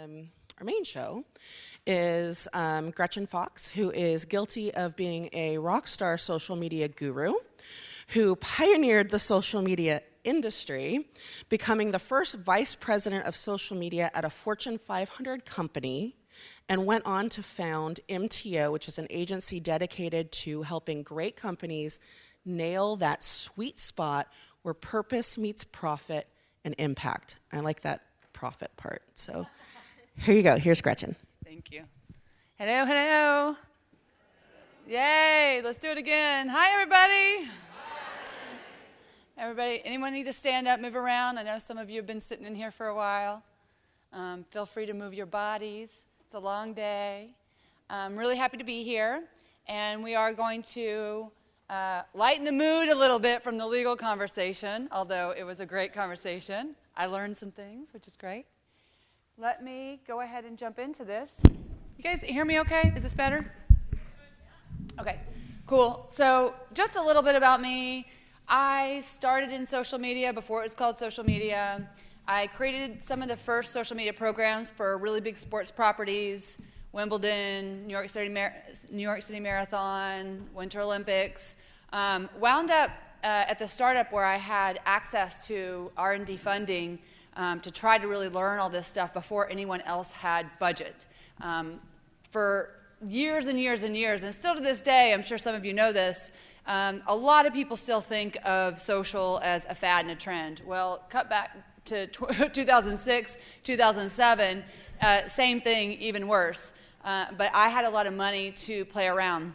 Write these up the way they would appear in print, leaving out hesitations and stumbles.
our main show is Gretchen Fox, who is guilty of being a rock star social media guru, who pioneered the social media industry, becoming the first vice president of social media at a Fortune 500 company, and went on to found MTO, which is an agency dedicated to helping great companies nail that sweet spot where purpose meets profit and impact. I like that profit part. So here you go. Here's Gretchen. Thank you. Hello, hello. Yay, let's do it again. Hi, everybody. Everybody, anyone need to stand up, move around? I know some of you have been sitting in here for a while. Feel free to move your bodies. It's a long day. I'm really happy to be here, and we are going to lighten the mood a little bit from the legal conversation, although it was a great conversation. I learned some things, which is great. Let me go ahead and jump into this. You guys hear me okay? Is this better? Okay, cool. So just a little bit about me. I started in social media before it was called social media. I created some of the first social media programs for really big sports properties, Wimbledon, New York City Marathon, Winter Olympics. Wound up at the startup where I had access to R&D funding to try to really learn all this stuff before anyone else had budget. For years and years and years, and still to this day, I'm sure some of you know this, a lot of people still think of social as a fad and a trend. Well, cut back to 2006, 2007, same thing, even worse. But I had a lot of money to play around.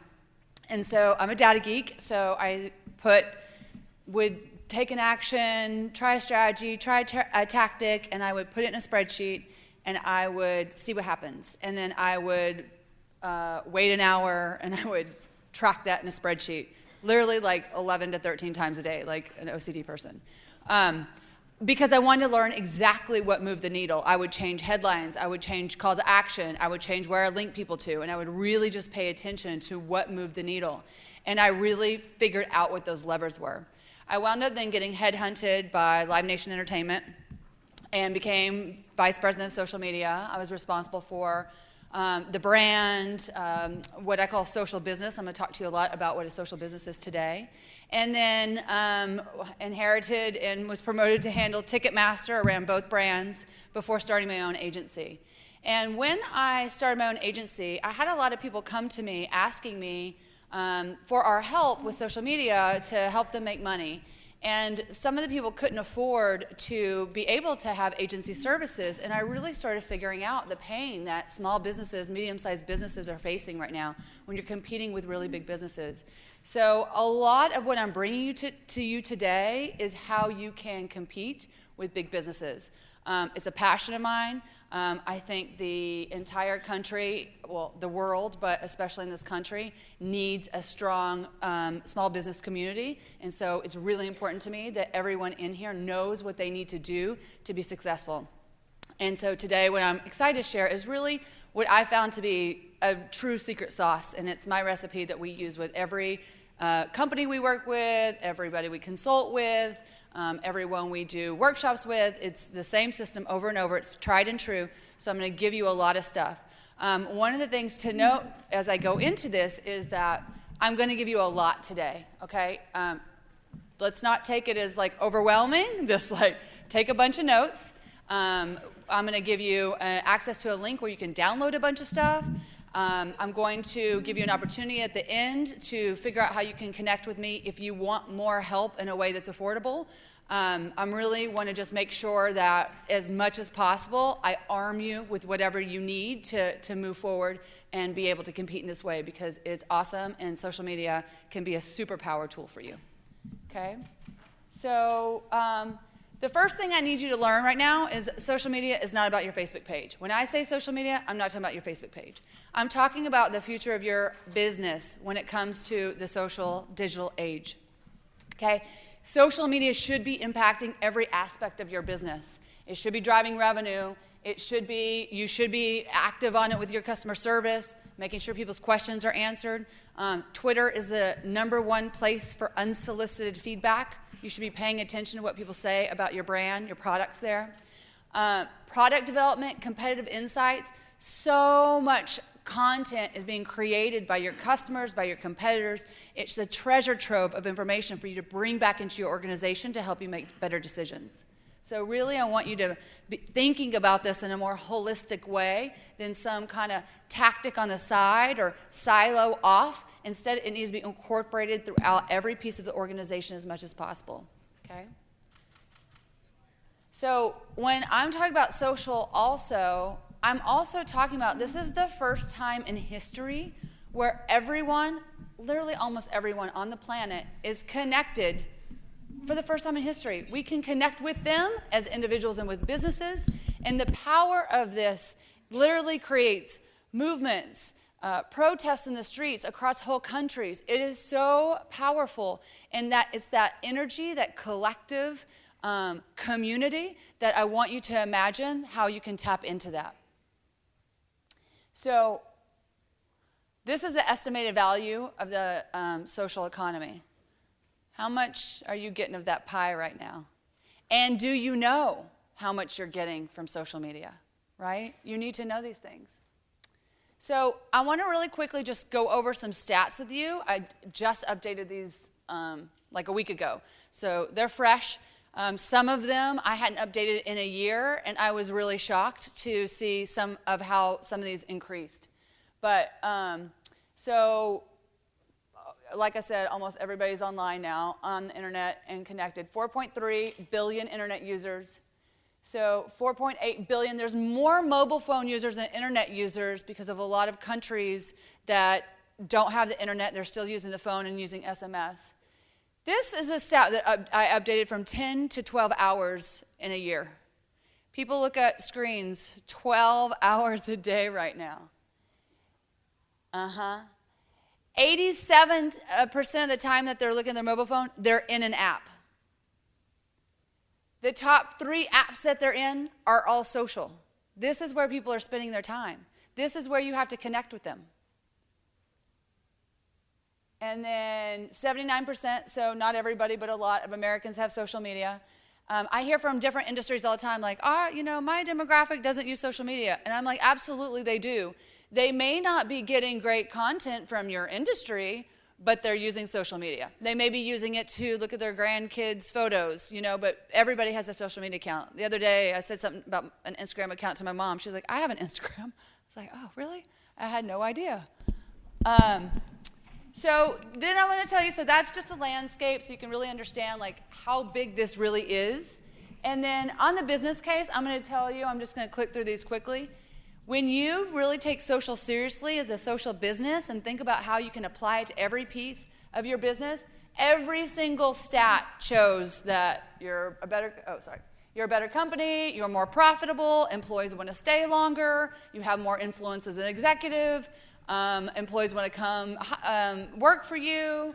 And so I'm a data geek, so I would take an action, try a strategy, try a tactic, and I would put it in a spreadsheet, and I would see what happens. And then I would wait an hour, and I would track that in a spreadsheet, literally like 11 to 13 times a day, like an OCD person. Because I wanted to learn exactly what moved the needle. I would change headlines, I would change call to action, I would change where I link people to, and I would really just pay attention to what moved the needle. And I really figured out what those levers were. I wound up then getting headhunted by Live Nation Entertainment and became vice president of social media. I was responsible for the brand, what I call social business. I'm going to talk to you a lot about what a social business is today. And then inherited and was promoted to handle Ticketmaster, ran both brands before starting my own agency. And when I started my own agency, I had a lot of people come to me asking me for our help with social media to help them make money. And some of the people couldn't afford to be able to have agency services, and I really started figuring out the pain that small businesses, medium-sized businesses are facing right now when you're competing with really big businesses. So a lot of what I'm bringing you to you today is how you can compete with big businesses. It's a passion of mine. I think the entire country, well, the world, but especially in this country, needs a strong small business community. And so it's really important to me that everyone in here knows what they need to do to be successful. And so today what I'm excited to share is really what I found to be a true secret sauce. And it's my recipe that we use with every company we work with, everybody we consult with, everyone we do workshops with. It's the same system over and over. It's tried and true. So I'm going to give you a lot of stuff. One of the things to note as I go into this is that I'm going to give you a lot today, okay? Let's not take it as like overwhelming. Just like take a bunch of notes. I'm going to give you access to a link where you can download a bunch of stuff. I'm going to give you an opportunity at the end to figure out how you can connect with me if you want more help in a way that's affordable. I really want to just make sure that as much as possible, I arm you with whatever you need to move forward and be able to compete in this way, because it's awesome and social media can be a superpower tool for you. Okay? So the first thing I need you to learn right now is social media is not about your Facebook page. When I say social media, I'm not talking about your Facebook page. I'm talking about the future of your business when it comes to the social digital age. Okay? Social media should be impacting every aspect of your business. It should be driving revenue. You should be active on it with your customer service, making sure people's questions are answered. Twitter is the #1 place for unsolicited feedback. You should be paying attention to what people say about your brand, your products there. Product development, competitive insights, so much content is being created by your customers, by your competitors. It's a treasure trove of information for you to bring back into your organization to help you make better decisions. So really, I want you to be thinking about this in a more holistic way than some kind of tactic on the side or silo off. Instead, it needs to be incorporated throughout every piece of the organization as much as possible, okay? So when I'm talking about social also, I'm also talking about this is the first time in history where everyone, literally almost everyone on the planet, is connected for the first time in history. We can connect with them as individuals and with businesses, and the power of this literally creates movements, protests in the streets across whole countries. It is so powerful, and that it's that energy, that collective community that I want you to imagine how you can tap into that. So this is the estimated value of the social economy. How much are you getting of that pie right now? And do you know how much you're getting from social media, right? You need to know these things. So I want to really quickly just go over some stats with you. I just updated these like a week ago. So they're fresh. Some of them I hadn't updated in a year, and I was really shocked to see some of how some of these increased. But so like I said, almost everybody's online now on the internet and connected. 4.3 billion internet users. So 4.8 billion. There's more mobile phone users than internet users because of a lot of countries that don't have the internet. They're still using the phone and using SMS. This is a stat that I updated from 10 to 12 hours in a year. People look at screens 12 hours a day right now. 87% of the time that they're looking at their mobile phone, they're in an app. The top 3 apps that they're in are all social. This is where people are spending their time. This is where you have to connect with them. And then 79%, so not everybody, but a lot of Americans have social media. I hear from different industries all the time, like, my demographic doesn't use social media. And I'm like, absolutely they do. They may not be getting great content from your industry, but they're using social media. They may be using it to look at their grandkids' photos, but everybody has a social media account. The other day, I said something about an Instagram account to my mom. She was like, I have an Instagram. I was like, oh, really? I had no idea. So then I want to tell you, so that's just a landscape so you can really understand how big this really is. And then on the business case, I'm going to tell you, I'm just going to click through these quickly. When you really take social seriously as a social business and think about how you can apply it to every piece of your business, every single stat shows that you're a better company, you're more profitable, employees want to stay longer, you have more influence as an executive, employees want to come work for you.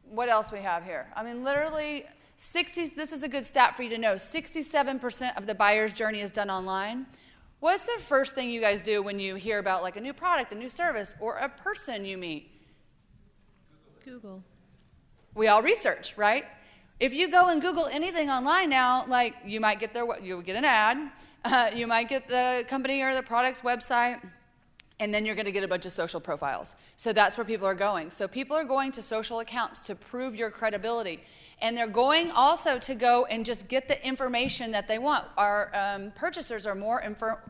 What else we have here? I mean, literally, this is a good stat for you to know, 67% of the buyer's journey is done online. What's the first thing you guys do when you hear about a new product, a new service, or a person you meet? Google. We all research, right? If you go and Google anything online now, you might get you'll get an ad, you might get the company or the product's website, and then you're going to get a bunch of social profiles. So that's where people are going. So people are going to social accounts to prove your credibility. And they're going also to go and just get the information that they want. Our purchasers are more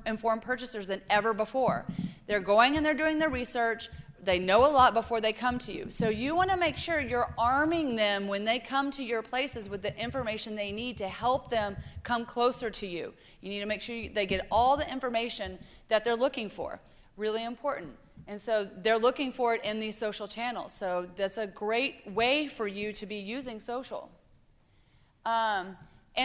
informed purchasers than ever before. They're going and they're doing their research. They know a lot before they come to you. So you want to make sure you're arming them when they come to your places with the information they need to help them come closer to you. You need to make sure they get all the information that they're looking for. Really important. And so they're looking for it in these social channels. So that's a great way for you to be using social. And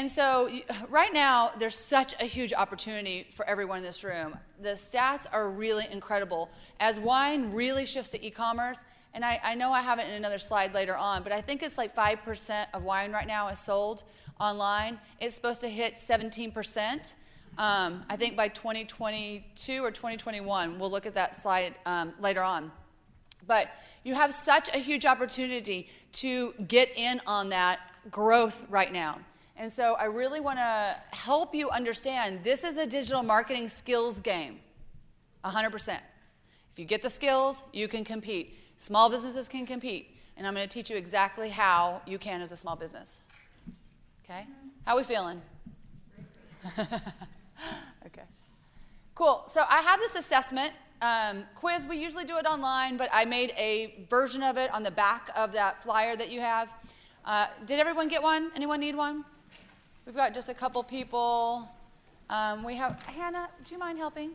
so right now, there's such a huge opportunity for everyone in this room. The stats are really incredible. As wine really shifts to e-commerce, and I know I have it in another slide later on, but I think it's 5% of wine right now is sold online. It's supposed to hit 17%. I think by 2022 or 2021, we'll look at that slide later on. But you have such a huge opportunity to get in on that growth right now. And so I really want to help you understand this is a digital marketing skills game, 100%. If you get the skills, you can compete. Small businesses can compete. And I'm going to teach you exactly how you can as a small business. Okay? How are we feeling? Okay. Cool. So I have this assessment quiz. We usually do it online, but I made a version of it on the back of that flyer that you have. Did everyone get one? Anyone need one? We've got just a couple people. We have Hannah. Do you mind helping?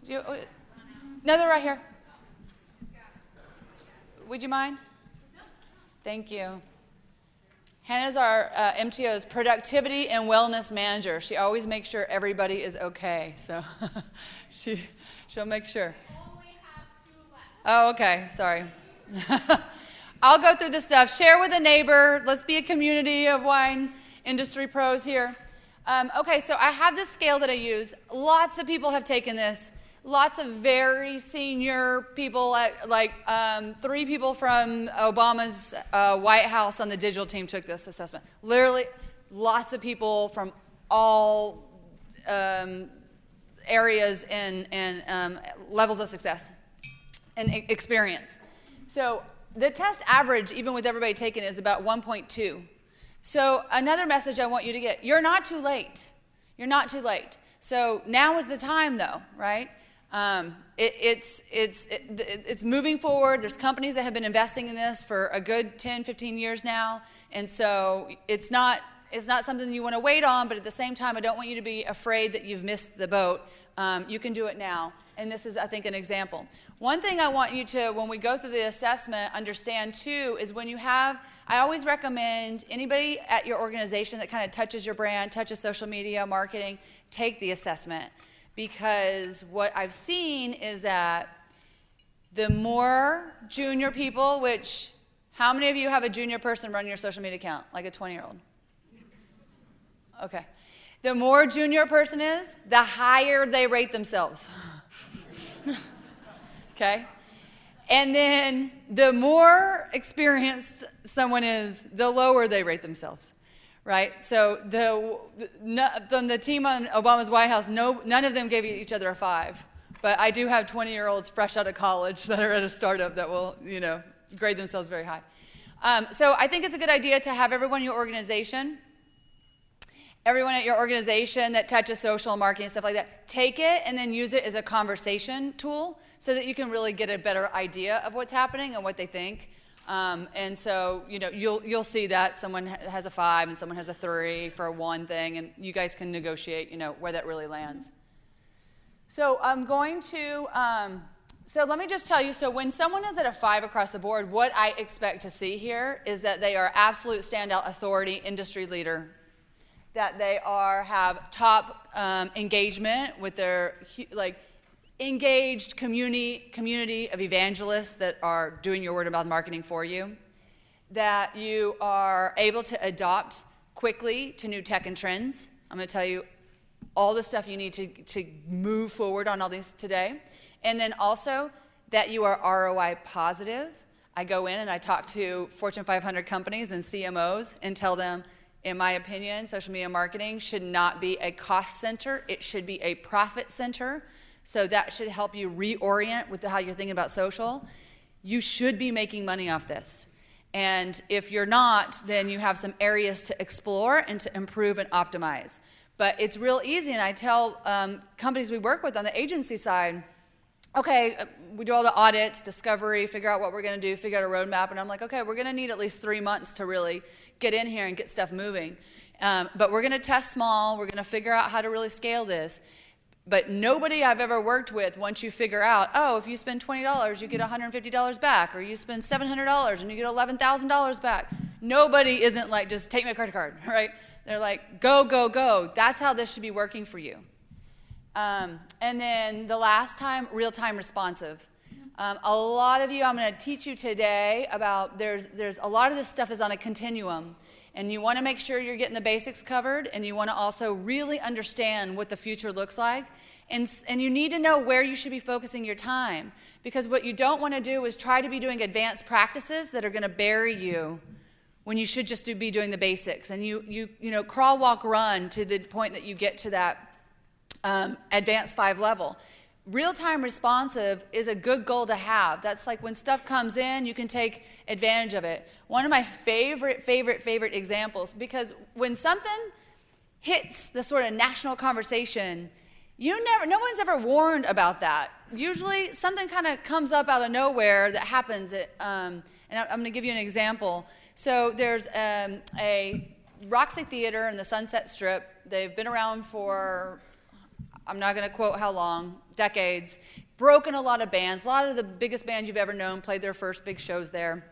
No, they're right here. Would you mind? Thank you. Hannah's our MTO's productivity and wellness manager. She always makes sure everybody is okay, so she'll make sure. Only have 2 left. Oh, okay, sorry. I'll go through this stuff. Share with a neighbor. Let's be a community of wine industry pros here. Okay, so I have this scale that I use. Lots of people have taken this. Lots of very senior people, like 3 people from Obama's White House on the digital team took this assessment. Literally, lots of people from all areas and levels of success and experience. So the test average, even with everybody taking it, is about 1.2. So another message I want you to get, you're not too late. You're not too late. So now is the time, though, right? It's moving forward. There's companies that have been investing in this for a good 10, 15 years now. And so it's not something you want to wait on, but at the same time, I don't want you to be afraid that you've missed the boat. You can do it now. And this is, I think, an example. One thing I want you to, when we go through the assessment, understand too, is when you have, I always recommend anybody at your organization that kind of touches your brand, touches social media, marketing, take the assessment. Because what I've seen is that the more junior people, which, how many of you have a junior person run your social media account, like a 20-year-old? Okay. The more junior a person is, the higher they rate themselves. Okay? And then the more experienced someone is, the lower they rate themselves. Right? So from the team on Obama's White House, none of them gave each other a 5. But I do have 20-year-olds fresh out of college that are at a startup that will, grade themselves very high. So I think it's a good idea to have everyone in your organization, everyone at your organization that touches social marketing, stuff like that, take it and then use it as a conversation tool so that you can really get a better idea of what's happening and what they think. And so, you'll see that someone has a 5 and someone has a 3 for one thing, and you guys can negotiate, where that really lands. So I'm going to, so let me just tell you, so when someone is at a 5 across the board, what I expect to see here is that they are absolute standout authority, industry leader, that they have top engagement with their, engaged community of evangelists that are doing your word of mouth marketing for you, that you are able to adopt quickly to new tech and trends. I'm going to tell you all the stuff you need to move forward on all these today. And then also that you are ROI positive. I go in and I talk to Fortune 500 companies and CMOs and tell them, in my opinion, social media marketing should not be a cost center. It should be a profit center. So that should help you reorient with how you're thinking about social. You should be making money off this. And if you're not, then you have some areas to explore and to improve and optimize. But it's real easy, and I tell companies we work with on the agency side, okay, we do all the audits, discovery, figure out what we're going to do, figure out a roadmap, and I'm like, okay, we're going to need at least 3 months to really get in here and get stuff moving. But we're going to test small. We're going to figure out how to really scale this. But nobody I've ever worked with, once you figure out, oh, if you spend $20, you get $150 back, or you spend $700 and you get $11,000 back. Nobody isn't like, just take my credit card, right? They're like, go, go, go. That's how this should be working for you. And then the last time, real-time responsive. A lot of you, I'm going to teach you today about, there's a lot of this stuff is on a continuum. And you want to make sure you're getting the basics covered, and you want to also really understand what the future looks like. And you need to know where you should be focusing your time. Because what you don't want to do is try to be doing advanced practices that are going to bury you when you should just be doing the basics. And you know, crawl, walk, run to the point that you get to that advanced 5 level. Real-time responsive is a good goal to have. That's like when stuff comes in, you can take advantage of it. One of my favorite examples, because when something hits the sort of national conversation, no one's ever warned about that. Usually something kind of comes up out of nowhere that happens. And I'm going to give you an example. So there's a Roxy Theater in the Sunset Strip. They've been around for, I'm not going to quote how long, decades, broken a lot of bands. A lot of the biggest bands you've ever known played their first big shows there.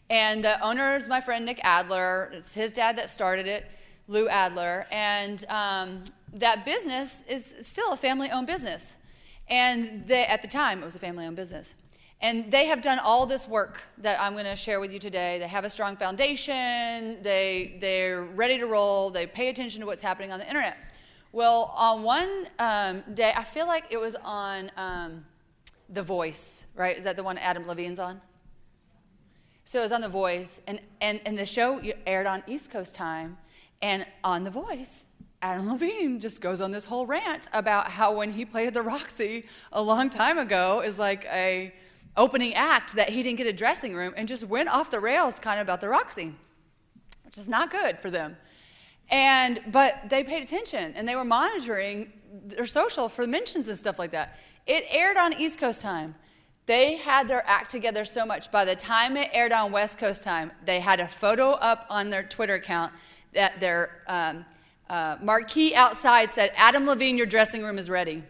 And the owner is my friend Nick Adler. It's his dad that started it, Lou Adler. And that business is still a family-owned business. And at the time, it was a family-owned business. And they have done all this work that I'm going to share with you today. They have a strong foundation. They're ready to roll. They pay attention to what's happening on the internet. Well, on one day, I feel like it was on The Voice, right? Is that the one Adam Levine's on? So it was on The Voice, and the show aired on East Coast time, and on The Voice, Adam Levine just goes on this whole rant about how when he played at the Roxy a long time ago is like a opening act that he didn't get a dressing room and just went off the rails kind of about the Roxy, which is not good for them. But they paid attention, and they were monitoring their social for mentions and stuff like that. It aired on East Coast time. They had their act together so much. By the time it aired on West Coast time, they had a photo up on their Twitter account that their marquee outside said, "Adam Levine, your dressing room is ready."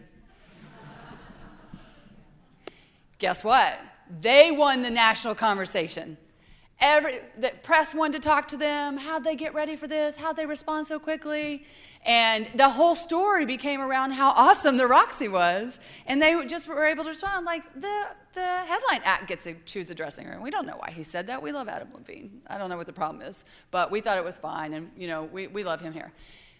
Guess what? They won the national conversation. The press wanted to talk to them. How'd they get ready for this? How'd they respond so quickly? And the whole story became around how awesome the Roxy was. And they just were able to respond like, the headline act gets to choose a dressing room. We don't know why he said that. We love Adam Levine. I don't know what the problem is. But we thought it was fine. And, you know, we love him here.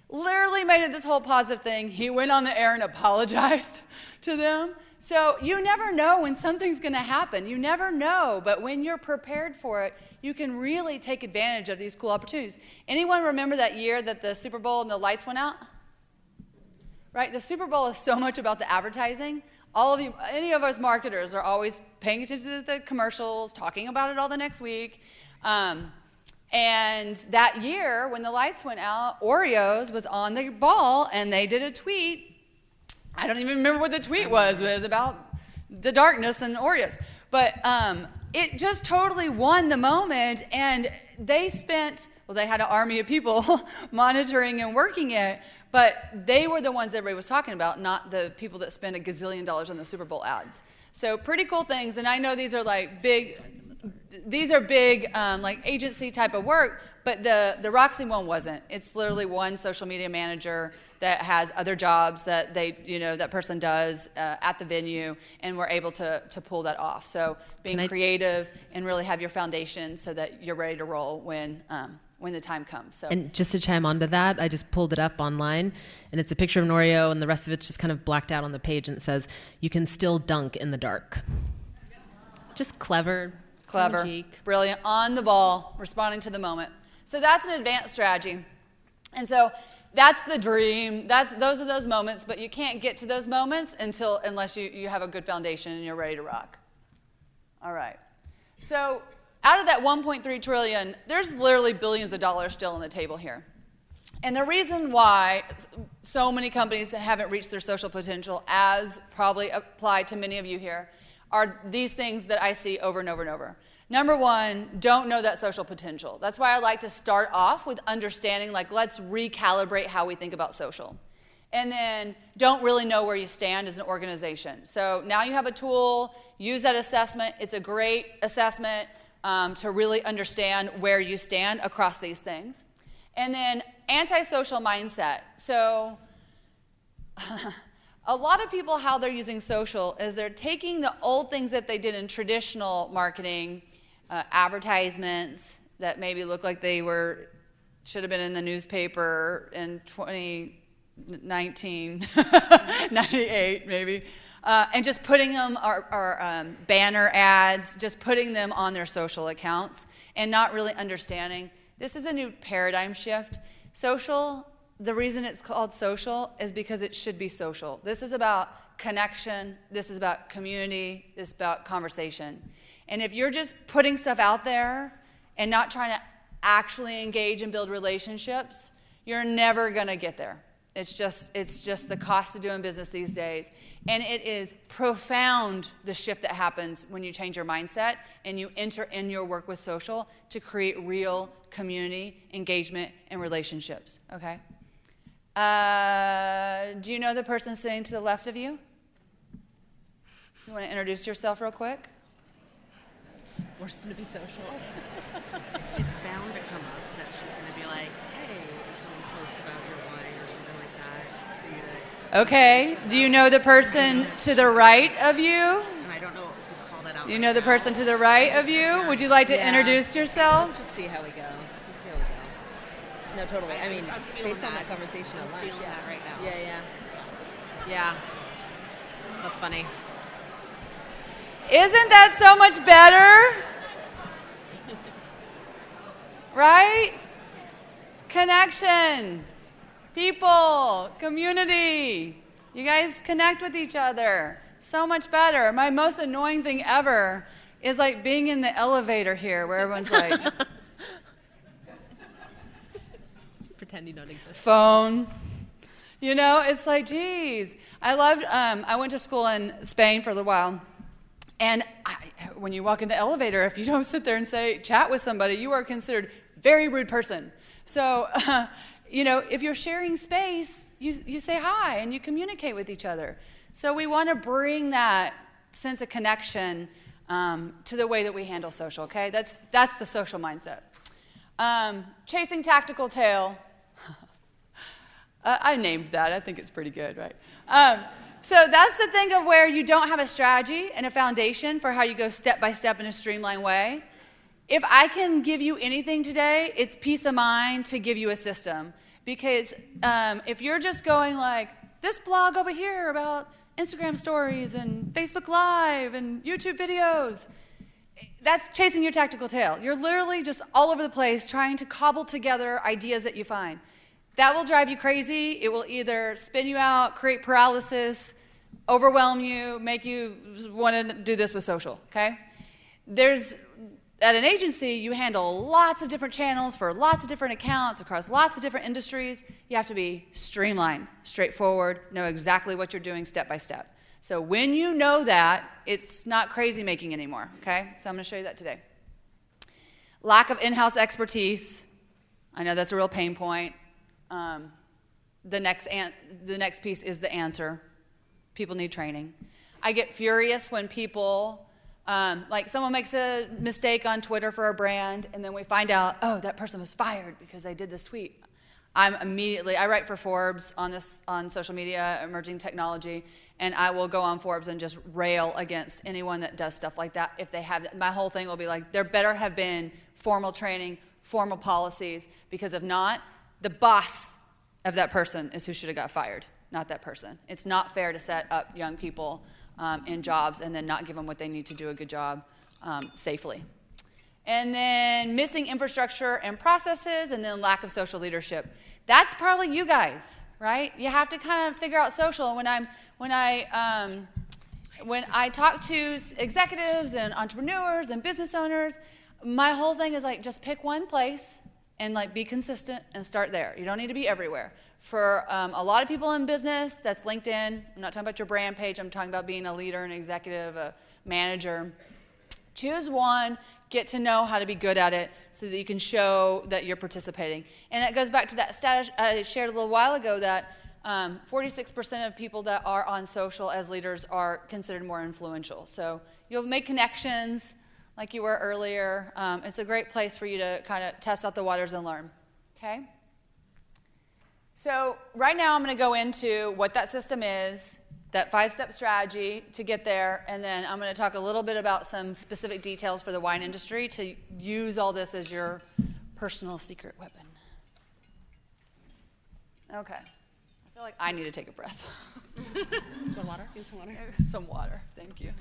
Literally made it this whole positive thing. He went on the air and apologized to them. So you never know when something's going to happen. You never know. But when you're prepared for it, you can really take advantage of these cool opportunities. Anyone remember that year that the Super Bowl and the lights went out? Right? The Super Bowl is so much about the advertising. All of you, any of us marketers are always paying attention to the commercials, talking about it all the next week. And that year, when the lights went out, Oreos was on the ball, and they did a tweet. I don't even remember what the tweet was, but it was about the darkness and Oreos. But it just totally won the moment, and they had an army of people monitoring and working it, but they were the ones everybody was talking about, not the people that spent $1 gazillion on the Super Bowl ads. So pretty cool things, and I know these are big like agency type of work, but the Roxy one wasn't. It's literally one social media manager that has other jobs that that person does at the venue, and we're able to pull that off. So being creative and really have your foundation so that you're ready to roll when the time comes. So. And just to chime onto that, I just pulled it up online, and it's a picture of an Oreo, and the rest of it's just kind of blacked out on the page, and it says, "You can still dunk in the dark." Just clever, brilliant, on the ball, responding to the moment. So that's an advanced strategy. And so that's the dream. Those are those moments, but you can't get to those moments unless you have a good foundation and you're ready to rock. All right. So out of that 1.3 trillion, there's literally billions of dollars still on the table here. And the reason why so many companies haven't reached their social potential, as probably applied to many of you here, are these things that I see over and over and over. Number one, don't know that social potential. That's why I like to start off with understanding, let's recalibrate how we think about social. And then don't really know where you stand as an organization. So now you have a tool, use that assessment. It's a great assessment to really understand where you stand across these things. And then antisocial mindset. So a lot of people, how they're using social is they're taking the old things that they did in traditional marketing, advertisements that maybe look like they should have been in the newspaper in 2019, 98 maybe, and just putting them, or banner ads, just putting them on their social accounts and not really understanding. This is a new paradigm shift. Social, the reason it's called social is because it should be social. This is about connection. This is about community. This is about conversation. And if you're just putting stuff out there and not trying to actually engage and build relationships, you're never going to get there. It's just the cost of doing business these days. And it is profound, the shift that happens when you change your mindset and you enter in your work with social to create real community, engagement, and relationships, okay? Do you know the person sitting to the left of you? You want to introduce yourself real quick? Force them to be social. It's bound to come up that she's going to be like, hey, if someone posts about your wine or something like that, for you to... Okay. Do you know the person to the right of you? And I don't know if we call that out. Do you know the person to the right of you? Would you like to introduce yourself? Let's just see how we go. Let's see how we go. No, totally. I mean, based on that conversation at lunch, feeling that right now. Yeah. That's funny. Isn't that so much better? Right? Connection. People. Community. You guys connect with each other. So much better. My most annoying thing ever is like being in the elevator here where everyone's like... Pretend you don't exist. Phone. You know, it's like, geez. I went to school in Spain for a little while. And when you walk in the elevator, if you don't sit there and chat with somebody, you are considered very rude person. So, if you're sharing space, you say hi and you communicate with each other. So we want to bring that sense of connection to the way that we handle social, okay? That's the social mindset. Chasing tactical tail. I named that. I think it's pretty good, right? So that's the thing of where you don't have a strategy and a foundation for how you go step by step in a streamlined way. If I can give you anything today, it's peace of mind to give you a system. Because if you're just going like, this blog over here about Instagram stories and Facebook Live and YouTube videos, that's chasing your tactical tail. You're literally just all over the place trying to cobble together ideas that you find. That will drive you crazy. It will either spin you out, create paralysis, overwhelm you, make you want to do this with social, okay? At an agency, you handle lots of different channels for lots of different accounts across lots of different industries. You have to be streamlined, straightforward, know exactly what you're doing step by step. So when you know that, it's not crazy making anymore, okay? So I'm going to show you that today. Lack of in-house expertise. I know that's a real pain point. The next piece is the answer. People need training. I get furious when people, like someone makes a mistake on Twitter for a brand, and then we find out, oh, that person was fired because they did this tweet. I write for Forbes on social media, emerging technology, and I will go on Forbes and just rail against anyone that does stuff like that. If they have, my whole thing will be like, there better have been formal training, formal policies, because if not, the boss of that person is who should have got fired, not that person. It's not fair to set up young people in jobs and then not give them what they need to do a good job safely. And then missing infrastructure and processes, and then lack of social leadership. That's probably you guys, right? You have to kind of figure out social. When I talk to executives and entrepreneurs and business owners, my whole thing is like, just pick one place and like be consistent and start there. You don't need to be everywhere. For a lot of people in business, that's LinkedIn. I'm not talking about your brand page. I'm talking about being a leader, an executive, a manager. Choose one, get to know how to be good at it so that you can show that you're participating. And that goes back to that stat I shared a little while ago that 46% of people that are on social as leaders are considered more influential. So you'll make connections like you were earlier. It's a great place for you to kind of test out the waters and learn, okay? So right now I'm going to go into what that system is, that 5-step strategy to get there, and then I'm going to talk a little bit about some specific details for the wine industry to use all this as your personal secret weapon. Okay. I feel like I need to take a breath. Some water? Get some water. Some water. Thank you.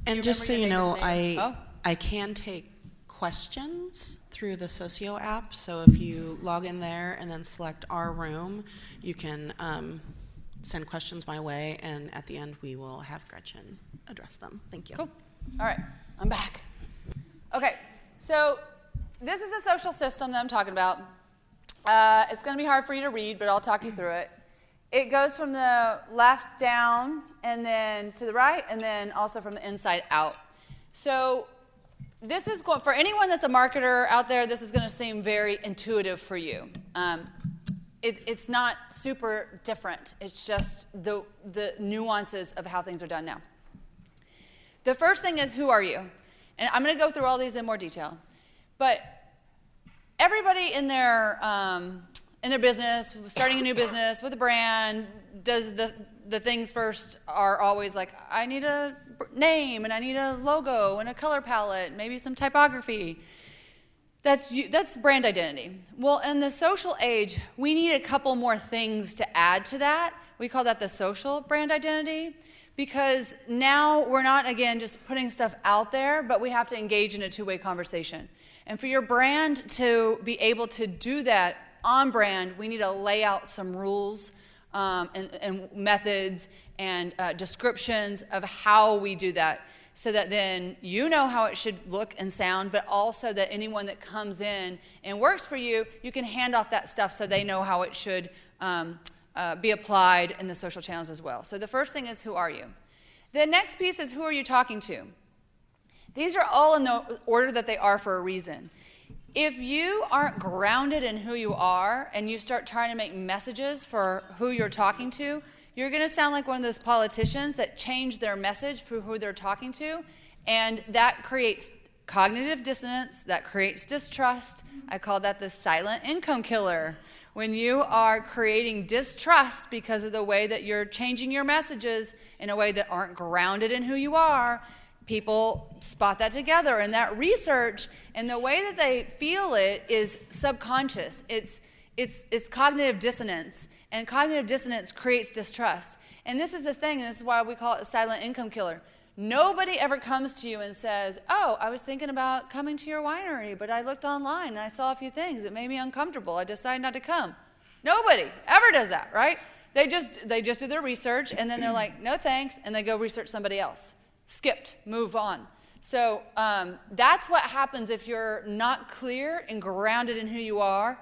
And just so you know, I can take questions through the Socio app. So if you log in there and then select our room, you can send questions my way, and at the end we will have Gretchen address them. Thank you. Cool. All right, I'm back. Okay, so this is a social system that I'm talking about. It's going to be hard for you to read, but I'll talk you through it. It goes from the left down, and then to the right, and then also from the inside out. So this is going, for anyone that's a marketer out there, this is going to seem very intuitive for you. It's not super different. It's just the nuances of how things are done now. The first thing is, who are you? And I'm going to go through all these in more detail. But everybody in their business, starting a new business with a brand, does the things first are always like, I need a name, and I need a logo, and a color palette, maybe some typography. That's brand identity. Well, in the social age, we need a couple more things to add to that. We call that the social brand identity, because now we're not, again, just putting stuff out there, but we have to engage in a two-way conversation. And for your brand to be able to do that on brand, we need to lay out some rules and methods and descriptions of how we do that, so that then you know how it should look and sound, but also that anyone that comes in and works for you, you can hand off that stuff so they know how it should be applied in the social channels as well. So the first thing is, who are you? The next piece is, who are you talking to? These are all in the order that they are for a reason. If you aren't grounded in who you are and you start trying to make messages for who you're talking to, you're going to sound like one of those politicians that change their message for who they're talking to, and that creates cognitive dissonance, that creates distrust. I call that the silent income killer. When you are creating distrust because of the way that you're changing your messages in a way that aren't grounded in who you are, people spot that together, and that research and the way that they feel it is subconscious. It's cognitive dissonance, and cognitive dissonance creates distrust. And this is the thing, and this is why we call it a silent income killer. Nobody ever comes to you and says, oh, I was thinking about coming to your winery, but I looked online and I saw a few things that made me uncomfortable. I decided not to come. Nobody ever does that, right? They just do their research, and then they're like, no thanks, and they go research somebody else. Skipped, move on. So that's what happens if you're not clear and grounded in who you are,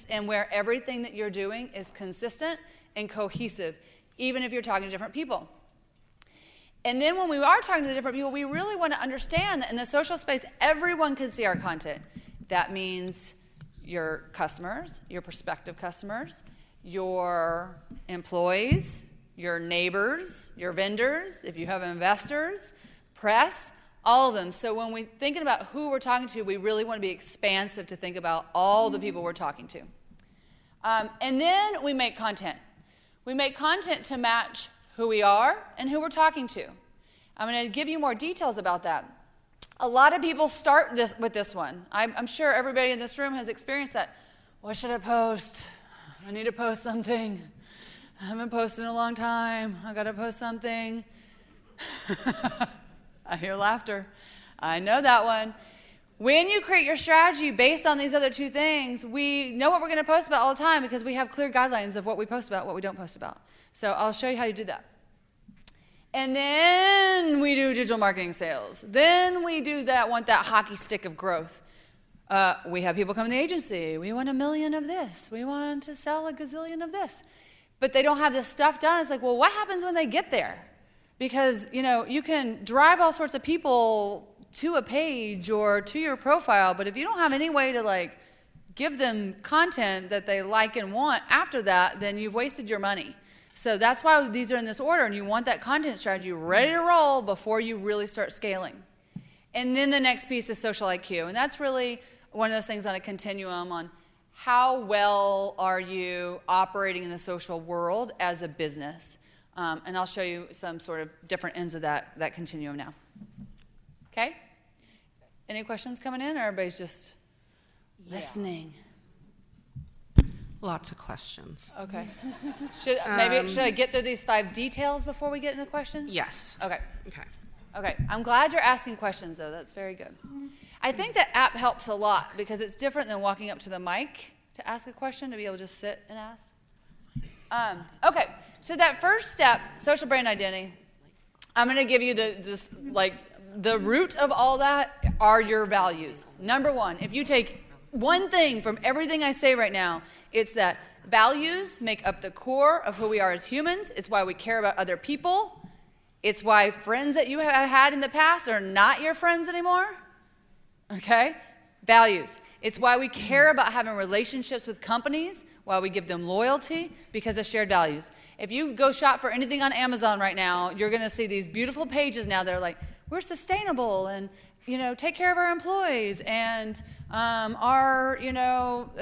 and where everything that you're doing is consistent and cohesive, even if you're talking to different people. And then when we are talking to the different people, we really want to understand that in the social space, everyone can see our content. That means your customers, your prospective customers, your employees, your neighbors, your vendors, if you have investors, press, all of them. So when we're thinking about who we're talking to, we really want to be expansive to think about all the people we're talking to. And then we make content. We make content to match who we are and who we're talking to. I'm going to give you more details about that. A lot of people start with this one. I'm sure everybody in this room has experienced that. What should I post? I need to post something. I haven't posted in a long time. I got to post something. I hear laughter. I know that one. When you create your strategy based on these other two things, we know what we're going to post about all the time because we have clear guidelines of what we post about, what we don't post about. So I'll show you how you do that. And then we do digital marketing sales. Then we do that, want that hockey stick of growth. We have people come in the agency. We want 1 million of this. We want to sell a gazillion of this. But they don't have this stuff done. It's like, well, what happens when they get there? Because, you can drive all sorts of people to a page or to your profile, but if you don't have any way to give them content that they like and want after that, then you've wasted your money. So that's why these are in this order, and you want that content strategy ready to roll before you really start scaling. And then the next piece is social IQ, and that's really one of those things on a continuum on how well are you operating in the social world as a business. And I'll show you some sort of different ends of that continuum now. Okay? Any questions coming in, or everybody's just listening? Lots of questions. Okay. Should I get through these 5 details before we get into questions? Yes. Okay. Okay. Okay. I'm glad you're asking questions, though. That's very good. I think that app helps a lot because it's different than walking up to the mic to ask a question, to be able to just sit and ask. Okay, so that first step, social brand identity, I'm going to give you the root of all that are your values. Number one, if you take one thing from everything I say right now, it's that values make up the core of who we are as humans. It's why we care about other people. It's why friends that you have had in the past are not your friends anymore. Okay? Values. It's why we care about having relationships with companies, why we give them loyalty, because of shared values. If you go shop for anything on Amazon right now, you're going to see these beautiful pages now that are like, we're sustainable and, take care of our employees and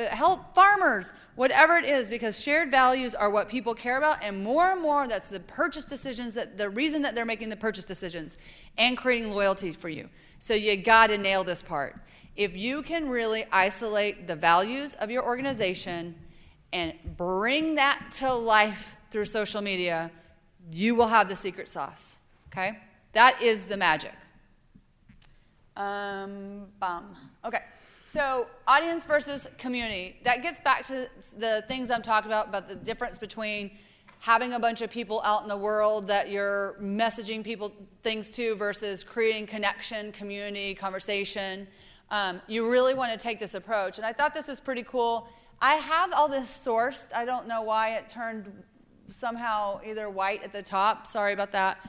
help farmers, whatever it is, because shared values are what people care about, and more, that's the purchase decisions, the reason that they're making the purchase decisions and creating loyalty for you. So you got to nail this part. If you can really isolate the values of your organization and bring that to life through social media, you will have the secret sauce, okay? That is the magic. Okay, so audience versus community. That gets back to the things I'm talking about the difference between having a bunch of people out in the world that you're messaging people things to versus creating connection, community, conversation. You really want to take this approach. And I thought this was pretty cool. I have all this sourced. I don't know why it turned somehow either white at the top. Sorry about that.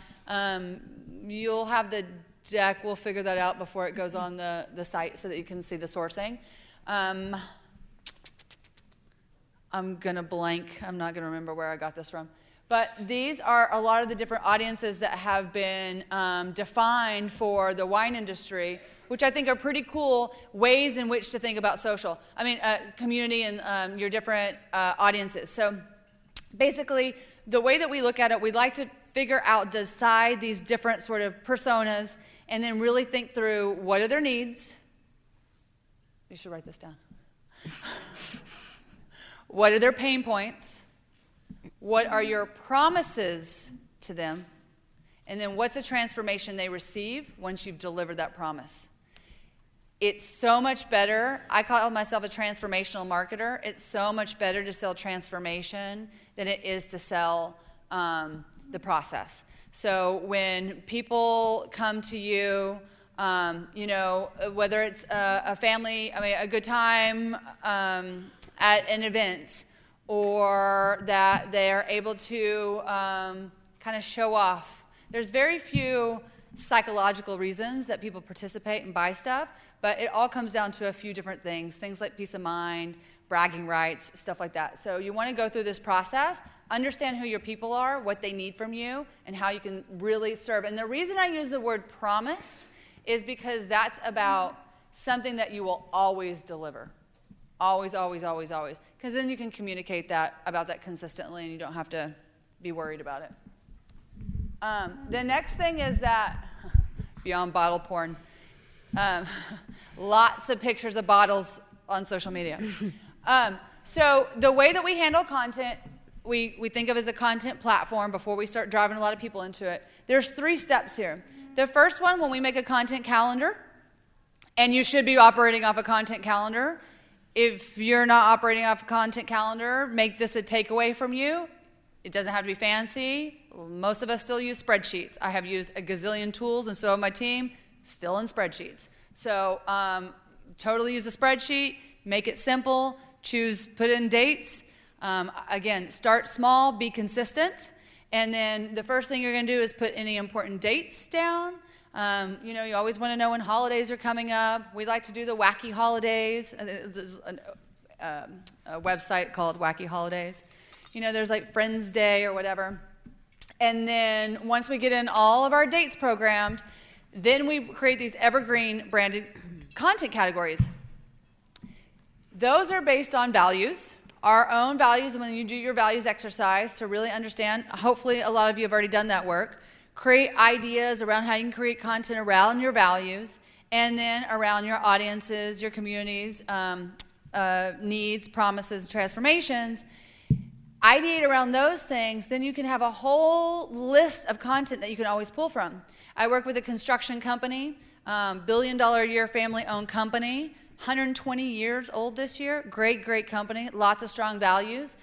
You'll have the deck. We'll figure that out before it goes on the site so that you can see the sourcing. I'm going to blank. I'm not going to remember where I got this from. But these are a lot of the different audiences that have been defined for the wine industry, which I think are pretty cool ways in which to think about community and your different audiences. So basically, the way that we look at it, we'd like to decide these different sort of personas, and then really think through what are their needs. You should write this down. What are their pain points? What are your promises to them? And then what's the transformation they receive once you've delivered that promise? It's so much better. I call myself a transformational marketer. It's so much better to sell transformation than it is to sell the process. So when people come to you, whether it's a family, a good time at an event, or that they're able to kind of show off. There's very few psychological reasons that people participate and buy stuff, but it all comes down to a few different things like peace of mind, bragging rights, stuff like that. So you want to go through this process, understand who your people are, what they need from you, and how you can really serve. And the reason I use the word promise is because that's about something that you will always deliver. Always, always, always, always. Because then you can communicate about that consistently, and you don't have to be worried about it. The next thing is that, beyond bottle porn, lots of pictures of bottles on social media. So the way that we handle content, we think of as a content platform before we start driving a lot of people into it. There's 3 steps here. The first one, when we make a content calendar, and you should be operating off a content calendar. If you're not operating off a content calendar, make this a takeaway from you. It doesn't have to be fancy. Most of us still use spreadsheets. I have used a gazillion tools, and so have my team, still in spreadsheets. So totally use a spreadsheet, make it simple, put in dates. Again, start small, be consistent. And then the first thing you're going to do is put any important dates down. You always want to know when holidays are coming up. We like to do the wacky holidays. There's a website called Wacky Holidays. There's like Friends Day or whatever. And then once we get in all of our dates programmed, then we create these evergreen branded content categories. Those are based on values, our own values. When you do your values exercise to really understand, hopefully a lot of you have already done that work, create ideas around how you can create content around your values, and then around your audiences, your communities, needs, promises, transformations. Ideate around those things, then you can have a whole list of content that you can always pull from. I work with a construction company. billion-a-year family-owned company, 120 years old this year. Great company, lots of strong values.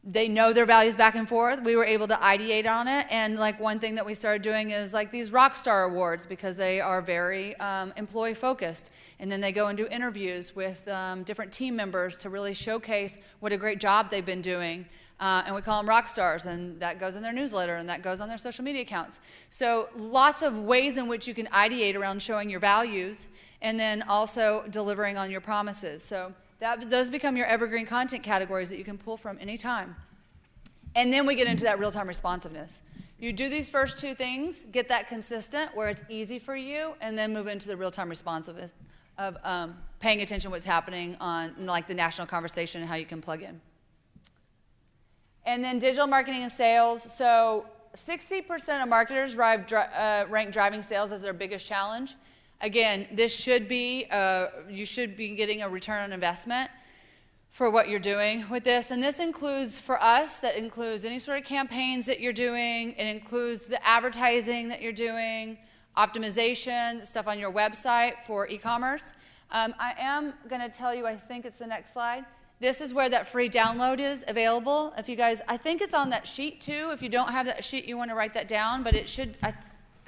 They know their values back and forth. We were able to ideate on it, and like one thing that we started doing is like these rock star awards, because they are very employee focused. And then they go and do interviews with different team members to really showcase what a great job they've been doing. And we call them rock stars, and that goes in their newsletter, and that goes on their social media accounts. So lots of ways in which you can ideate around showing your values, and then also delivering on your promises. So those become your evergreen content categories that you can pull from anytime. And then we get into that real-time responsiveness. You do these first two things, get that consistent where it's easy for you, and then move into the real-time responsiveness of paying attention to what's happening on like the national conversation and how you can plug in. And then digital marketing and sales. So 60% of marketers rank driving sales as their biggest challenge. Again, this should be, you should be getting a return on investment for what you're doing with this. And this includes, for us, that includes any sort of campaigns that you're doing. It includes the advertising that you're doing, optimization, stuff on your website for e-commerce. I am going to tell you, I think it's the next slide. This is where that free download is available. If you guys, I think it's on that sheet too. If you don't have that sheet, you want to write that down, but it should, I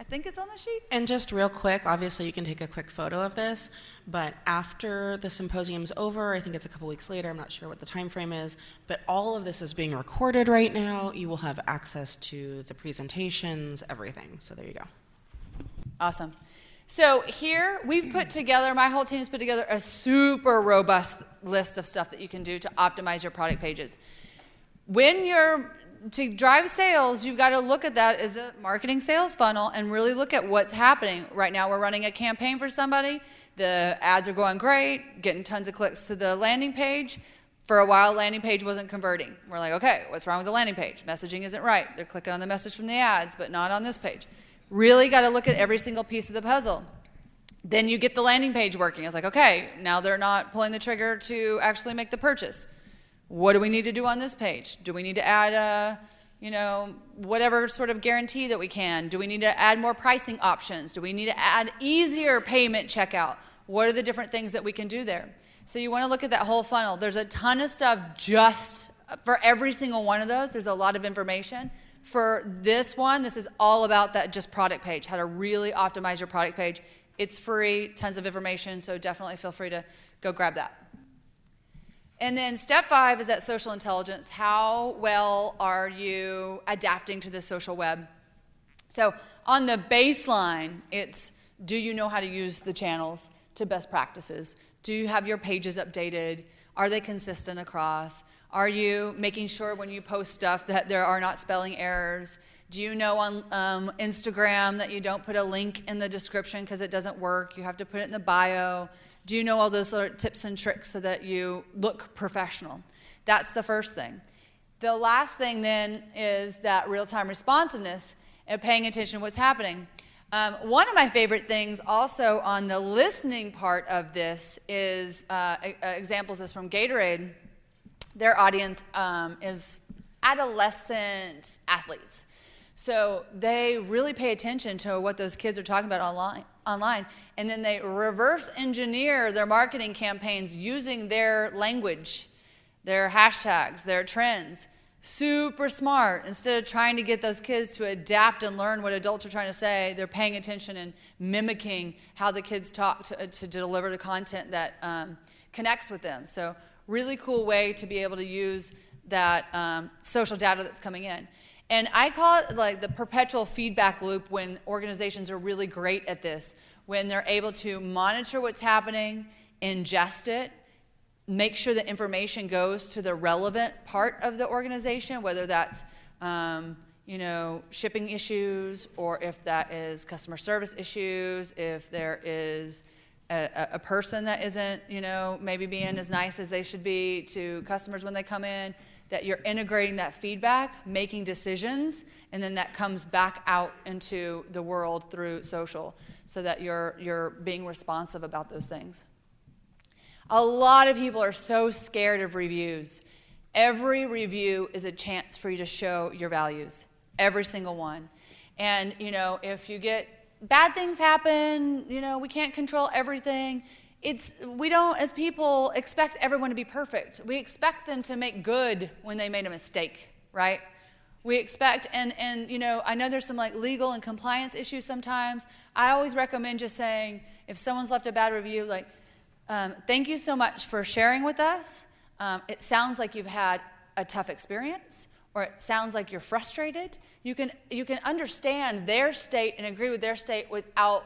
think it's on the sheet. And just real quick, obviously you can take a quick photo of this, but after the symposium's over, I think it's a couple weeks later, I'm not sure what the time frame is, but all of this is being recorded right now. You will have access to the presentations, everything. So there you go. Awesome. So here we've put together, my whole team's put together a super robust list of stuff that you can do to optimize your product pages. When you're to drive sales, you've got to look at that as a marketing sales funnel and really look at what's happening. Right now we're running a campaign for somebody. The ads are going great, getting tons of clicks to the landing page. For a while, landing page wasn't converting. We're like, okay, what's wrong with the landing page? Messaging isn't right. They're clicking on the message from the ads, but not on this page. Really got to look at every single piece of the puzzle. Then you get the landing page working. It's like, okay, now they're not pulling the trigger to actually make the purchase. What do we need to do on this page? Do we need to add whatever sort of guarantee that we can? Do we need to add more pricing options? Do we need to add easier payment checkout? What are the different things that we can do there? So you want to look at that whole funnel. There's a ton of stuff just for every single one of those. There's a lot of information. For this one, this is all about that just product page, how to really optimize your product page. It's free, tons of information, so definitely feel free to go grab that. And then step 5 is that social intelligence. How well are you adapting to the social web? So on the baseline, it's do you know how to use the channels to best practices? Do you have your pages updated? Are they consistent across? Are you making sure when you post stuff that there are not spelling errors? Do you know on Instagram that you don't put a link in the description because it doesn't work? You have to put it in the bio. Do you know all those sort of tips and tricks so that you look professional? That's the first thing. The last thing then is that real-time responsiveness and paying attention to what's happening. One of my favorite things also on the listening part of this is examples is from Gatorade. Their audience is adolescent athletes. So they really pay attention to what those kids are talking about online, and then they reverse engineer their marketing campaigns using their language, their hashtags, their trends. Super smart. Instead of trying to get those kids to adapt and learn what adults are trying to say, they're paying attention and mimicking how the kids talk to deliver the content that connects with them. So really cool way to be able to use that social data that's coming in. And I call it like the perpetual feedback loop when organizations are really great at this, when they're able to monitor what's happening, ingest it, make sure the information goes to the relevant part of the organization, whether that's shipping issues, or if that is customer service issues, if there is a person that isn't, maybe being as nice as they should be to customers when they come in, that you're integrating that feedback, making decisions, and then that comes back out into the world through social so that you're being responsive about those things. A lot of people are so scared of reviews. Every review is a chance for you to show your values, every single one. And, if you get bad things happen, we can't control everything. We don't, as people, expect everyone to be perfect. We expect them to make good when they made a mistake, right? We expect, and I know there's some like legal and compliance issues sometimes. I always recommend just saying, if someone's left a bad review, like, thank you so much for sharing with us. It sounds like you've had a tough experience, or it sounds like you're frustrated. You can understand their state and agree with their state without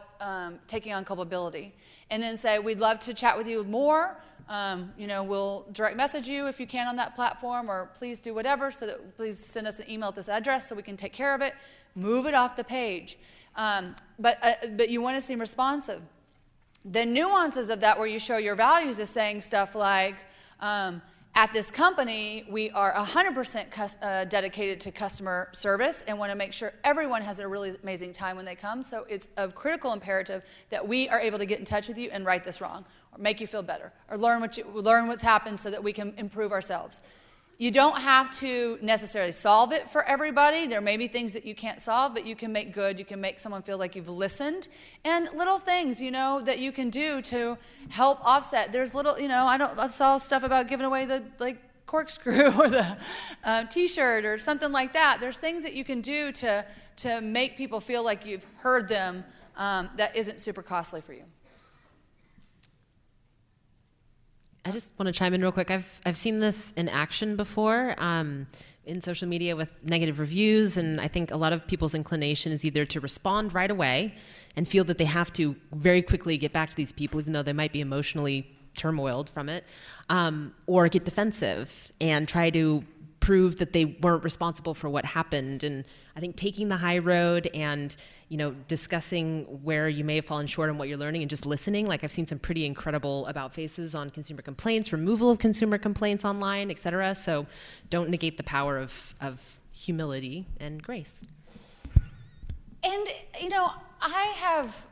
taking on culpability. And then say, we'd love to chat with you more. We'll direct message you if you can on that platform, or please do whatever, so that please send us an email at this address so we can take care of it. Move it off the page. But you want to seem responsive. The nuances of that, where you show your values, is saying stuff like, at this company, we are 100% dedicated to customer service and want to make sure everyone has a really amazing time when they come. So it's of critical imperative that we are able to get in touch with you and right this wrong, or make you feel better, or learn what's happened so that we can improve ourselves. You don't have to necessarily solve it for everybody. There may be things that you can't solve, but you can make good. You can make someone feel like you've listened. And little things, that you can do to help offset. There's little, I saw stuff about giving away the corkscrew or the T-shirt or something like that. There's things that you can do to make people feel like you've heard them that isn't super costly for you. I just want to chime in real quick. I've seen this in action before in social media with negative reviews, and I think a lot of people's inclination is either to respond right away and feel that they have to very quickly get back to these people, even though they might be emotionally turmoiled from it, or get defensive and try to prove that they weren't responsible for what happened. And I think taking the high road and discussing where you may have fallen short on what you're learning and just listening. Like, I've seen some pretty incredible about faces on consumer complaints, removal of consumer complaints online, et cetera. So don't negate the power of humility and grace. And, I have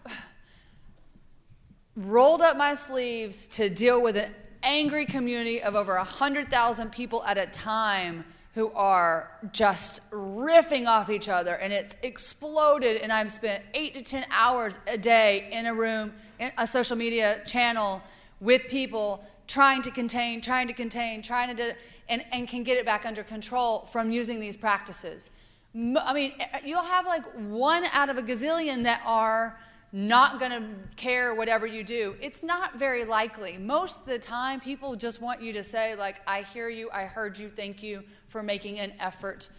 rolled up my sleeves to deal with an angry community of over 100,000 people at a time who are just riffing off each other, and it's exploded, and I've spent 8 to 10 hours a day in a room, in a social media channel with people trying to contain, and can get it back under control from using these practices. I mean, you'll have like 1 out of a gazillion that are not going to care whatever you do. It's not very likely. Most of the time, people just want you to say, like, I hear you, I heard you, thank you for making an effort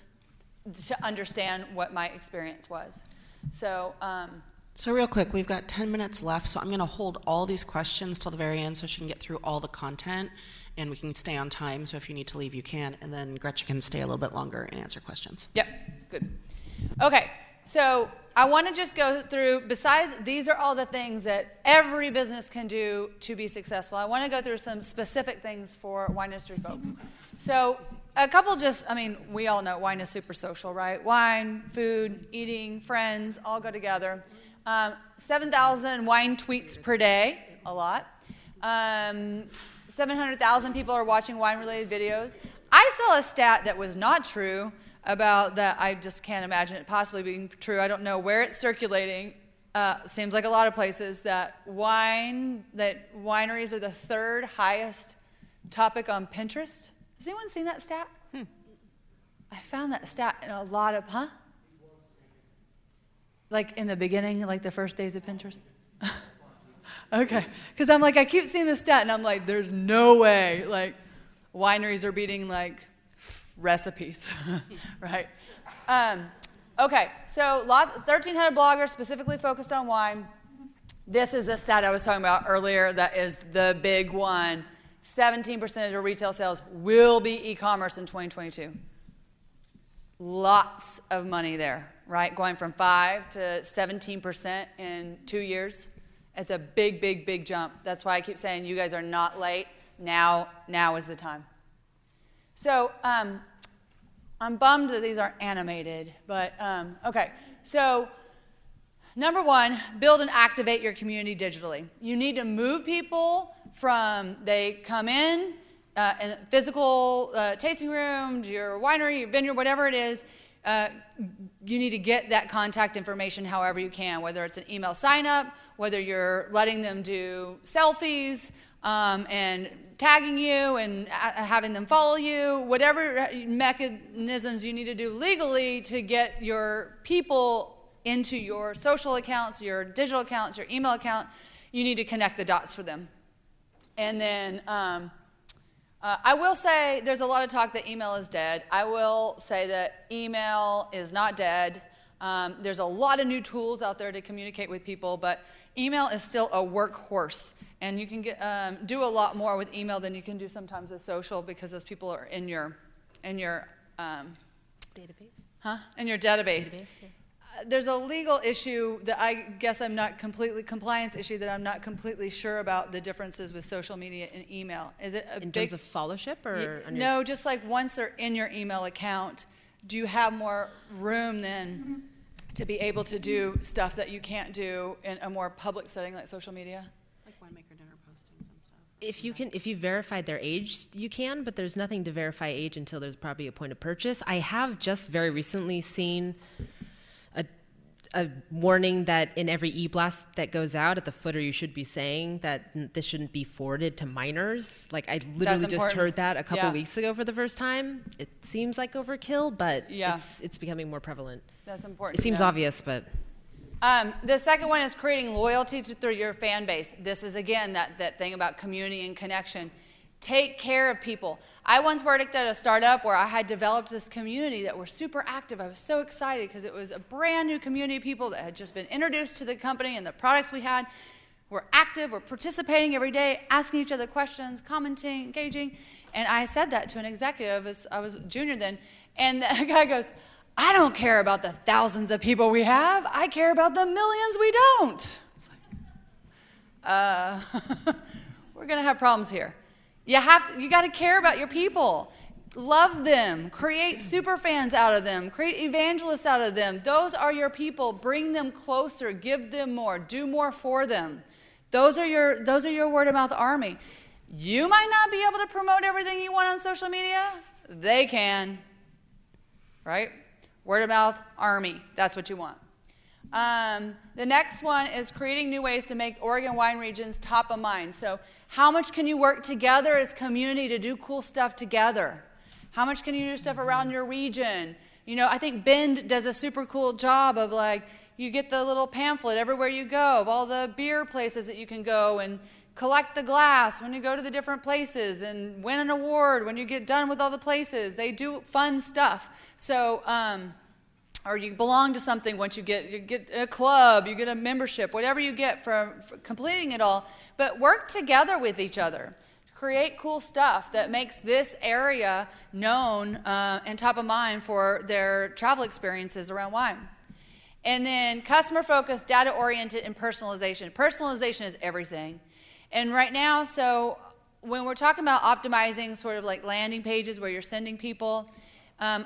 to understand what my experience was. So real quick, we've got 10 minutes left, so I'm going to hold all these questions till the very end so she can get through all the content, and we can stay on time, so if you need to leave, you can, and then Gretchen can stay a little bit longer and answer questions. Yep, good. Okay, so I want to just go through, besides, these are all the things that every business can do to be successful. I want to go through some specific things for wine industry folks. So a couple we all know wine is super social, right? Wine, food, eating, friends, all go together. 7,000 wine tweets per day, a lot. 700,000 people are watching wine-related videos. I saw a stat that was not true about that. I just can't imagine it possibly being true. I don't know where it's circulating. Seems like a lot of places that wineries are the 3rd highest topic on Pinterest. Has anyone seen that stat? I found that stat in a lot of, like in the beginning, like the first days of Pinterest? Okay, because I'm like, I keep seeing this stat, and I'm like, there's no way, like, wineries are beating, like, recipes, right? Okay, so 1,300 bloggers specifically focused on wine. This is the stat I was talking about earlier that is the big one. 17% of retail sales will be e-commerce in 2022. Lots of money there, right? Going from 5 to 17% in 2 years. It's a big, big, big jump. That's why I keep saying you guys are not late. Now is the time. So I'm bummed that these aren't animated, but okay. So number 1, build and activate your community digitally. You need to move people from they come in a physical tasting room, to your winery, your vineyard, whatever it is. you need to get that contact information however you can, whether it's an email sign up, whether you're letting them do selfies and tagging you and having them follow you, whatever mechanisms you need to do legally to get your people into your social accounts, your digital accounts, your email account, you need to connect the dots for them. And then I will say there's a lot of talk that email is dead. I will say that email is not dead. There's a lot of new tools out there to communicate with people, but email is still a workhorse. And you can do a lot more with email than you can do sometimes with social, because those people are in your Database? In your database. Yeah. There's a legal issue that I guess I'm not completely, compliance issue that I'm not completely sure about the differences with social media and email. Is it a In big, terms of followership or? no, just like once they're in your email account, do you have more room then to be able to do stuff that you can't do in a more public setting like social media? Like winemaker dinner postings and stuff. If you verified their age, you can, but there's nothing to verify age until there's probably a point of purchase. I have just very recently seen a warning that in every e-blast that goes out at the footer, you should be saying that this shouldn't be forwarded to minors. Like, I literally just heard that a couple weeks ago for the first time. It seems like overkill, but it's becoming more prevalent. That's important. It seems obvious, but. The second one is creating loyalty through your fan base. This is, again, that thing about community and connection. Take care of people. I once worked at a startup where I had developed this community that were super active. I was so excited because it was a brand new community of people that had just been introduced to the company and the products we had. We're active, we're participating every day, asking each other questions, commenting, engaging. And I said that to an executive, I was junior then, and the guy goes, I don't care about the thousands of people we have. I care about the millions we don't. It's like, we're going to have problems here. You got to care about your people. Love them. Create super fans out of them. Create evangelists out of them. Those are your people. Bring them closer. Give them more. Do more for them. Those are your word of mouth army. You might not be able to promote everything you want on social media. They can. Right? Word of mouth army. That's what you want. The next one is creating new ways to make Oregon wine regions top of mind. So how much can you work together as community to do cool stuff together? How much can you do stuff around your region? You know, I think Bend does a super cool job of, like, you get the little pamphlet everywhere you go of all the beer places that you can go and collect the glass when you go to the different places and win an award when you get done with all the places. They do fun stuff. So, or you belong to something once you get a club, you get a membership, whatever you get for completing it all. But work together with each other. Create cool stuff that makes this area known and top of mind for their travel experiences around wine. And then customer-focused, data-oriented, and personalization. Personalization is everything. And right now, so when we're talking about optimizing sort of like landing pages where you're sending people,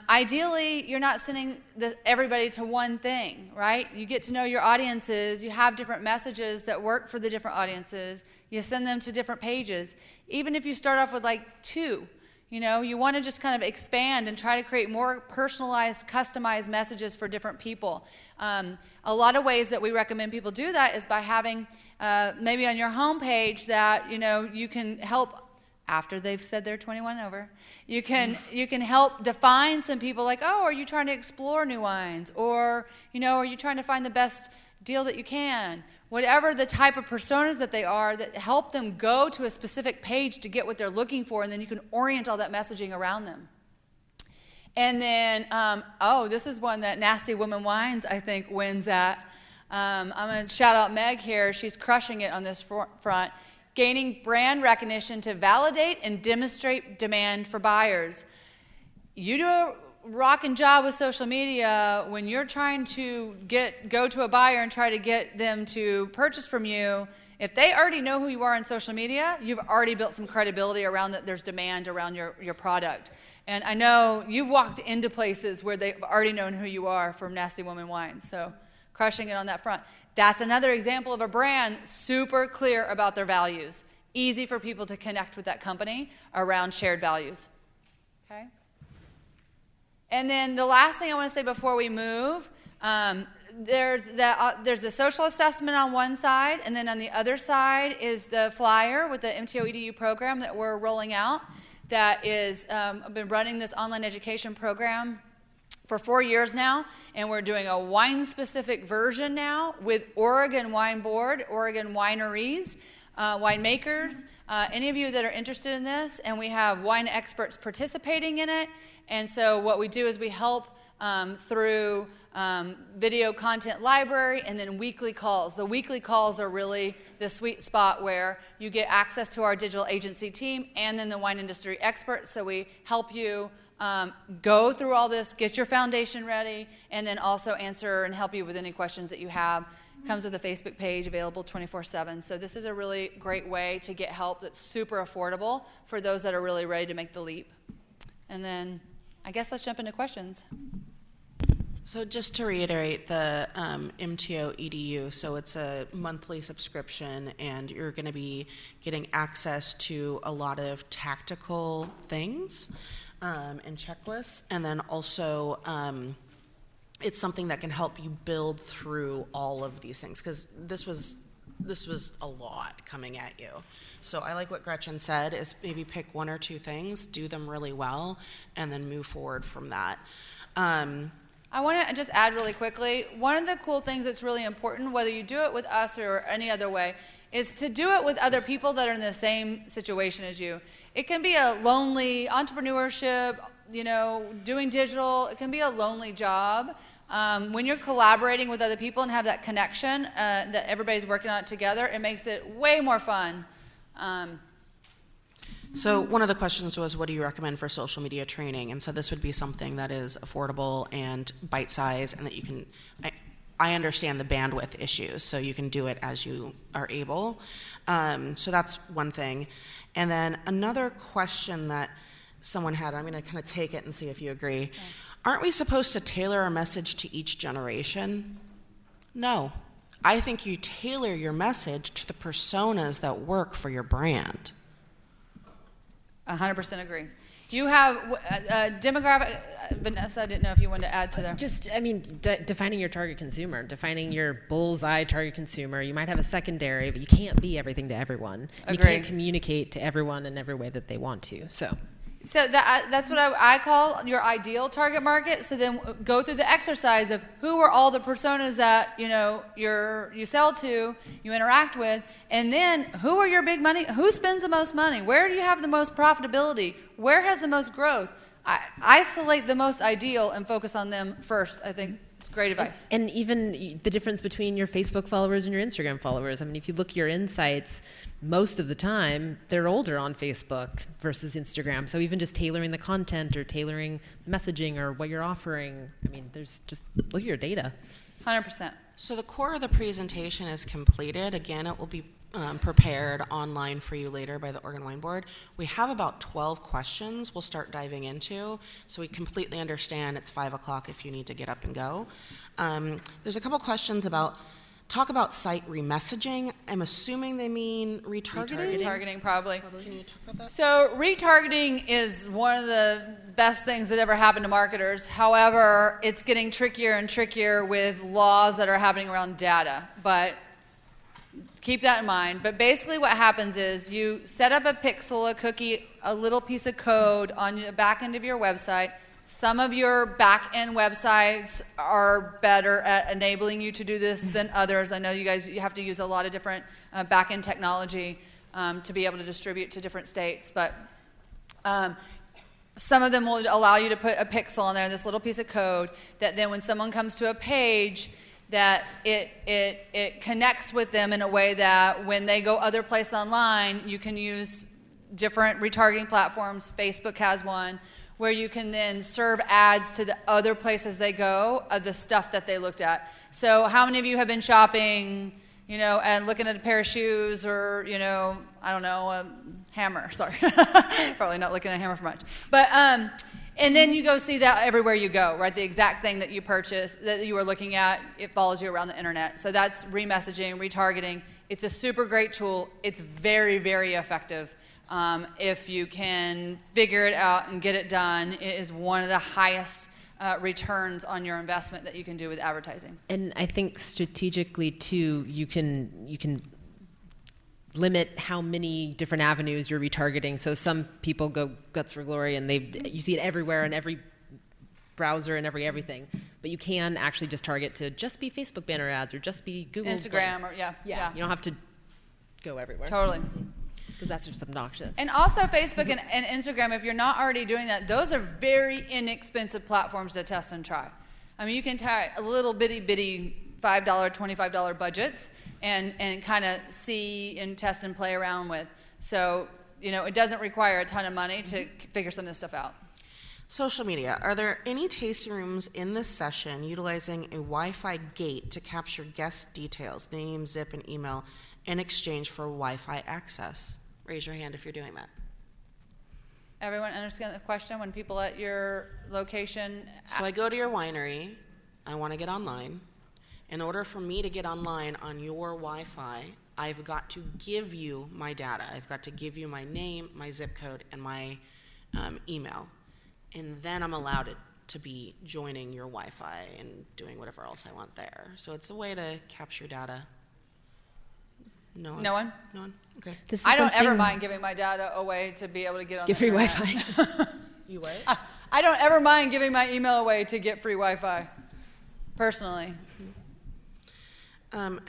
ideally, you're not sending everybody to one thing, right? You get to know your audiences. You have different messages that work for the different audiences. You send them to different pages. Even if you start off with like 2, you know, you want to just kind of expand and try to create more personalized, customized messages for different people. A lot of ways that we recommend people do that is by having maybe on your homepage that, you know, you can help after they've said they're 21 and over. You can help define some people, like, oh, are you trying to explore new wines? Or, you know, are you trying to find the best deal that you can? Whatever the type of personas that they are, that help them go to a specific page to get what they're looking for, and then you can orient all that messaging around them. And then, this is one that Nasty Woman Wines, I think, wins at. I'm going to shout out Meg here. She's crushing it on this front. Gaining brand recognition to validate and demonstrate demand for buyers. You do a rocking job with social media when you're trying to go to a buyer and try to get them to purchase from you. If they already know who you are on social media, you've already built some credibility around that there's demand around your product. And I know you've walked into places where they've already known who you are from Nasty Woman Wines, so crushing it on that front. That's another example of a brand super clear about their values. Easy for people to connect with that company around shared values. Okay? And then the last thing I want to say before we move, there's the social assessment on one side, and then on the other side is the flyer with the MTO EDU program that we're rolling out. That is, I've been running this online education program for 4 years now, and we're doing a wine-specific version now with Oregon Wine Board, Oregon wineries, winemakers, any of you that are interested in this, and we have wine experts participating in it. And so what we do is we help through video content library and then weekly calls. The weekly calls are really the sweet spot where you get access to our digital agency team and then the wine industry experts. So we help you go through all this, get your foundation ready, and then also answer and help you with any questions that you have. Comes with a Facebook page available 24/7. So this is a really great way to get help that's super affordable for those that are really ready to make the leap. And then I guess let's jump into questions. So just to reiterate, the MTO EDU, so it's a monthly subscription, and you're going to be getting access to a lot of tactical things and checklists, and then also it's something that can help you build through all of these things, because this was a lot coming at you. So I like what Gretchen said, is maybe pick one or two things, do them really well, and then move forward from that. I want to just add really quickly, one of the cool things that's really important, whether you do it with us or any other way, is to do it with other people that are in the same situation as you. It can be a lonely entrepreneurship, doing digital, it can be a lonely job. When you're collaborating with other people and have that connection, that everybody's working on it together, it makes it way more fun. So one of the questions was, what do you recommend for social media training? And so this would be something that is affordable and bite-sized, and that you can, I understand the bandwidth issues, so you can do it as you are able. So that's one thing. And then another question that someone had, I'm going to kind of take it and see if you agree. Okay. Aren't we supposed to tailor our message to each generation? No. I think you tailor your message to the personas that work for your brand. 100% agree. You have demographic, Vanessa, I didn't know if you wanted to add to there. Just, defining your target consumer, defining your bullseye target consumer. You might have a secondary, but you can't be everything to everyone. Agreed. You can't communicate to everyone in every way that they want to. So that's what I call your ideal target market. So then go through the exercise of who are all the personas that you sell to, you interact with, and then who are your big money, who spends the most money, where do you have the most profitability, where has the most growth. Isolate the most ideal and focus on them first. I think it's great advice. And even the difference between your Facebook followers and your Instagram followers. I mean, if you look at your insights, most of the time they're older on Facebook versus Instagram. So even just tailoring the content or tailoring the messaging or what you're offering, there's just look at your data. 100%. So the core of the presentation is completed. Again, it will be prepared online for you later by the Oregon Wine Board. We have about 12 questions we'll start diving into, so we completely understand it's 5 o'clock if you need to get up and go. There's a couple questions talk about site remessaging. I'm assuming they mean retargeting? Retargeting, probably. Can you talk about that? So retargeting is one of the best things that ever happened to marketers. However, it's getting trickier and trickier with laws that are happening around data. But keep that in mind. But basically what happens is you set up a pixel, a cookie, a little piece of code on the back end of your website. Some of your back-end websites are better at enabling you to do this than others. I know you have to use a lot of different back-end technology to be able to distribute to different states, but some of them will allow you to put a pixel on there, this little piece of code, that then when someone comes to a page, that it connects with them in a way that when they go other place online, you can use different retargeting platforms. Facebook has one, where you can then serve ads to the other places they go of the stuff that they looked at. So how many of you have been shopping, and looking at a pair of shoes or, I don't know, a hammer, sorry. Probably not looking at a hammer for much. But, and then you go see that everywhere you go, right? The exact thing that you purchased, that you were looking at, it follows you around the internet. So that's remessaging, retargeting. It's a super great tool. It's very, very effective. If you can figure it out and get it done, it is one of the highest returns on your investment that you can do with advertising. And I think strategically too, you can limit how many different avenues you're retargeting. So some people go guts for glory, and you see it everywhere in every browser and everything. But you can actually just target to just be Facebook banner ads or just be Google, Instagram, or yeah. You don't have to go everywhere. Totally. Because that's just obnoxious. And also Facebook and Instagram, if you're not already doing that, those are very inexpensive platforms to test and try. I mean, you can try a little bitty $5, $25 budgets and kind of see and test and play around with. So, it doesn't require a ton of money to figure some of this stuff out. Social media. Are there any tasting rooms in this session utilizing a Wi-Fi gate to capture guest details, name, zip, and email in exchange for Wi-Fi access? Raise your hand if you're doing that. Everyone understand the question? When people at your location... So I go to your winery. I want to get online. In order for me to get online on your Wi-Fi, I've got to give you my data. I've got to give you my name, my zip code, and my email. And then I'm allowed to be joining your Wi-Fi and doing whatever else I want there. So it's a way to capture data. No one? No one? No one? Okay. I don't ever mind giving my data away to be able to get on Get the free internet. Wi-Fi. You what? I don't ever mind giving my email away to get free Wi-Fi, personally. All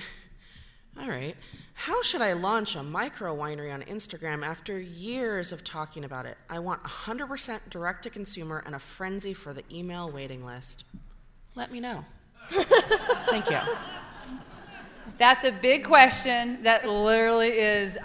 right. How should I launch a micro winery on Instagram after years of talking about it? I want 100% direct to consumer and a frenzy for the email waiting list. Let me know. Thank you. That's a big question that literally is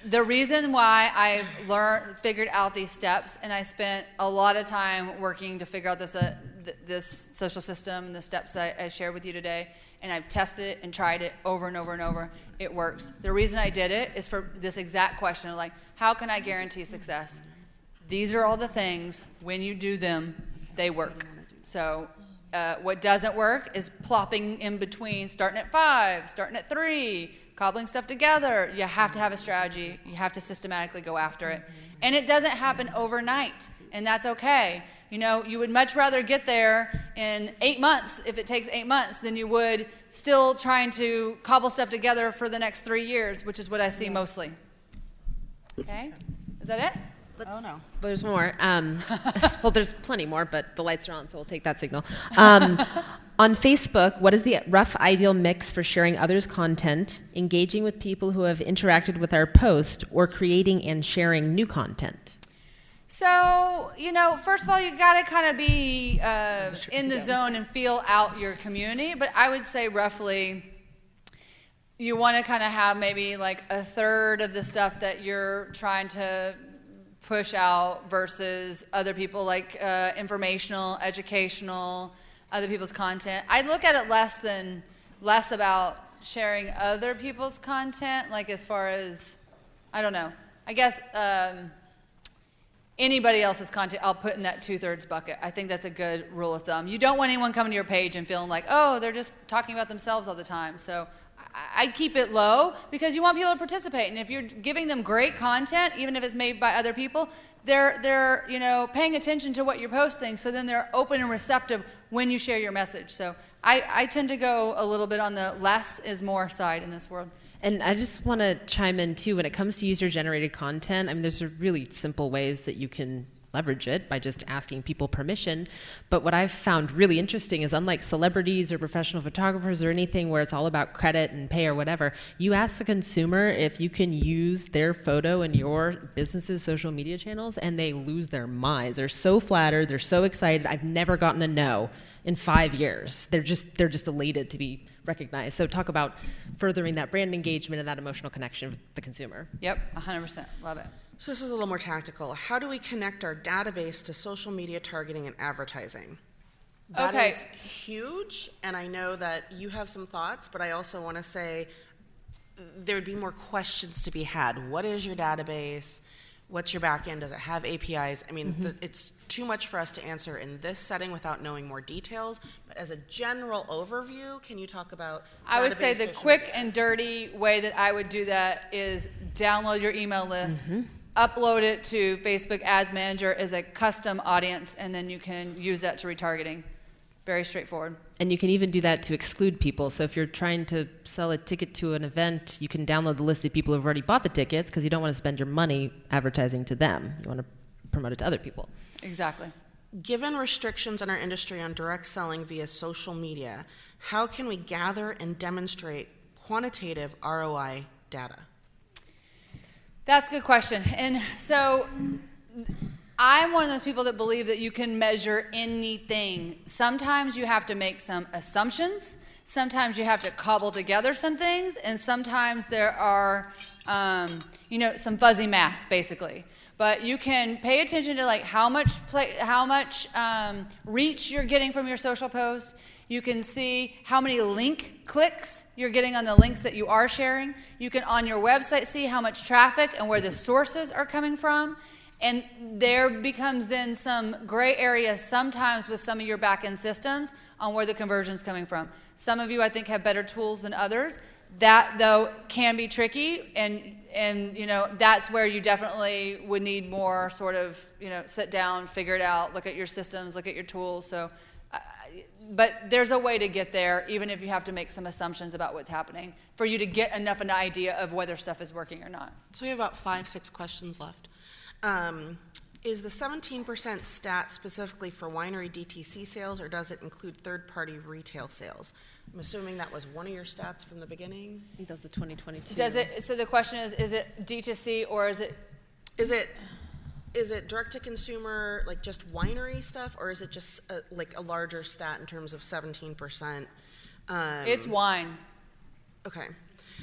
the reason why I've figured out these steps, and I spent a lot of time working to figure out this social system, the steps I shared with you today, and I've tested it and tried it over and over and over. It works. The reason I did it is for this exact question of like, how can I guarantee success? These are all the things, when you do them, they work. So what doesn't work is plopping in between, starting at 5, starting at 3, cobbling stuff together. You have to have a strategy. You have to systematically go after it. And it doesn't happen overnight, and that's okay. You would much rather get there in 8 months, if it takes 8 months, than you would still trying to cobble stuff together for the next 3 years, which is what I see mostly. Okay? Is that it? Oh, no. There's more. Well, there's plenty more, but the lights are on, so we'll take that signal. On Facebook, what is the rough ideal mix for sharing others' content, engaging with people who have interacted with our post, or creating and sharing new content? So, first of all, you got to kind of be in the zone and feel out your community. But I would say roughly you want to kind of have maybe like a third of the stuff that you're trying to push out versus other people, like informational, educational, other people's content. I look at it less about sharing other people's content, like as far as, I don't know, I guess anybody else's content, I'll put in that 2/3 bucket. I think that's a good rule of thumb. You don't want anyone coming to your page and feeling like, oh, they're just talking about themselves all the time. So I'd keep it low because you want people to participate. And if you're giving them great content, even if it's made by other people, they're paying attention to what you're posting. So then they're open and receptive when you share your message. So I tend to go a little bit on the less is more side in this world. And I just want to chime in too, when it comes to user-generated content, I mean, there's really simple ways that you can leverage it by just asking people permission. But what I've found really interesting is, unlike celebrities or professional photographers or anything where it's all about credit and pay or whatever, you ask the consumer if you can use their photo in your business's social media channels, and they lose their minds. They're so flattered, they're so excited. I've never gotten a no in 5 years. They're just elated to be recognized. So talk about furthering that brand engagement and that emotional connection with the consumer. Yep, 100%. Love it. So this is a little more tactical. How do we connect our database to social media targeting and advertising? That is huge, and I know that you have some thoughts, but I also want to say there would be more questions to be had. What is your database? What's your back end? Does it have APIs? I mean, it's too much for us to answer in this setting without knowing more details. But as a general overview, can you talk about I would say database, the social quick media? and dirty way that I would do that is download your email list, upload it to Facebook Ads Manager as a custom audience, and then you can use that to retargeting. Very straightforward. And you can even do that to exclude people. So if you're trying to sell a ticket to an event, you can download the list of people who've already bought the tickets because you don't want to spend your money advertising to them. You want to promote it to other people. Exactly. Given restrictions in our industry on direct selling via social media, how can we gather and demonstrate quantitative ROI data? That's a good question. And so I'm one of those people that believe that you can measure anything. Sometimes you have to make some assumptions. Sometimes you have to cobble together some things. And sometimes there are, some fuzzy math, basically. But you can pay attention to like how much reach you're getting from your social posts. You can see how many link clicks you're getting on the links that you are sharing. You can on your website see how much traffic and where the sources are coming from. And there becomes then some gray area sometimes with some of your back-end systems on where the conversion's coming from. Some of you, I think, have better tools than others. That, though, can be tricky, and that's where you definitely would need more sort of, sit down, figure it out, look at your systems, look at your tools. So, but there's a way to get there, even if you have to make some assumptions about what's happening, for you to get enough an idea of whether stuff is working or not. So we have about 5-6 questions left. Is the 17% stat specifically for winery DTC sales, or does it include third-party retail sales? I'm assuming that was one of your stats from the beginning. I think that's the 2022. Does it? So the question is it D2C or is it? Is it direct-to-consumer, like just winery stuff, or is it just like a larger stat in terms of 17%? It's wine. Okay.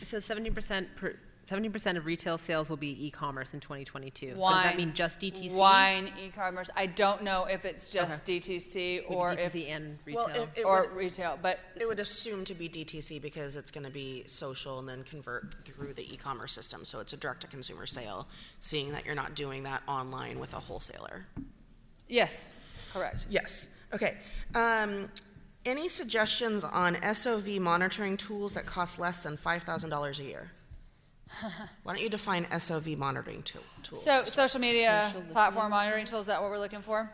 It says 70% of retail sales will be e-commerce in 2022. Wine. So does that mean just DTC? Wine, e-commerce. I don't know if it's just DTC or DTC if and retail. Well, retail, but it would assume to be DTC because it's going to be social and then convert through the e-commerce system. So it's a direct-to-consumer sale, seeing that you're not doing that online with a wholesaler. yes, correct. Yes. Okay. Any suggestions on SOV monitoring tools that cost less than $5,000 a year? Why don't you define SOV monitoring tools? So social media platform monitoring tools, is that what we're looking for?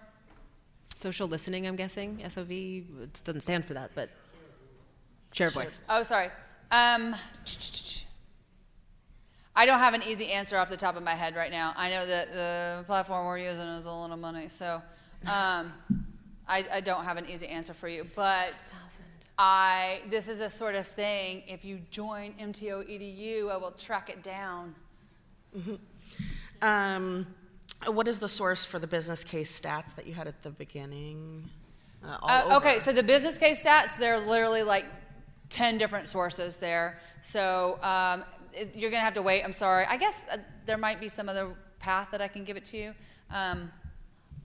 Social listening, I'm guessing. SOV it doesn't stand for that, but share voice. Oh, sorry. I don't have an easy answer off the top of my head right now. I know that the platform we're using is a lot of money, so I don't have an easy answer for you. But this is a sort of thing, if you join MTO EDU, I will track it down. Mm-hmm. What is the source for the business case stats that you had at the beginning? Okay, so the business case stats, there are literally like 10 different sources there. So you're going to have to wait. I'm sorry. I guess there might be some other path that I can give it to you.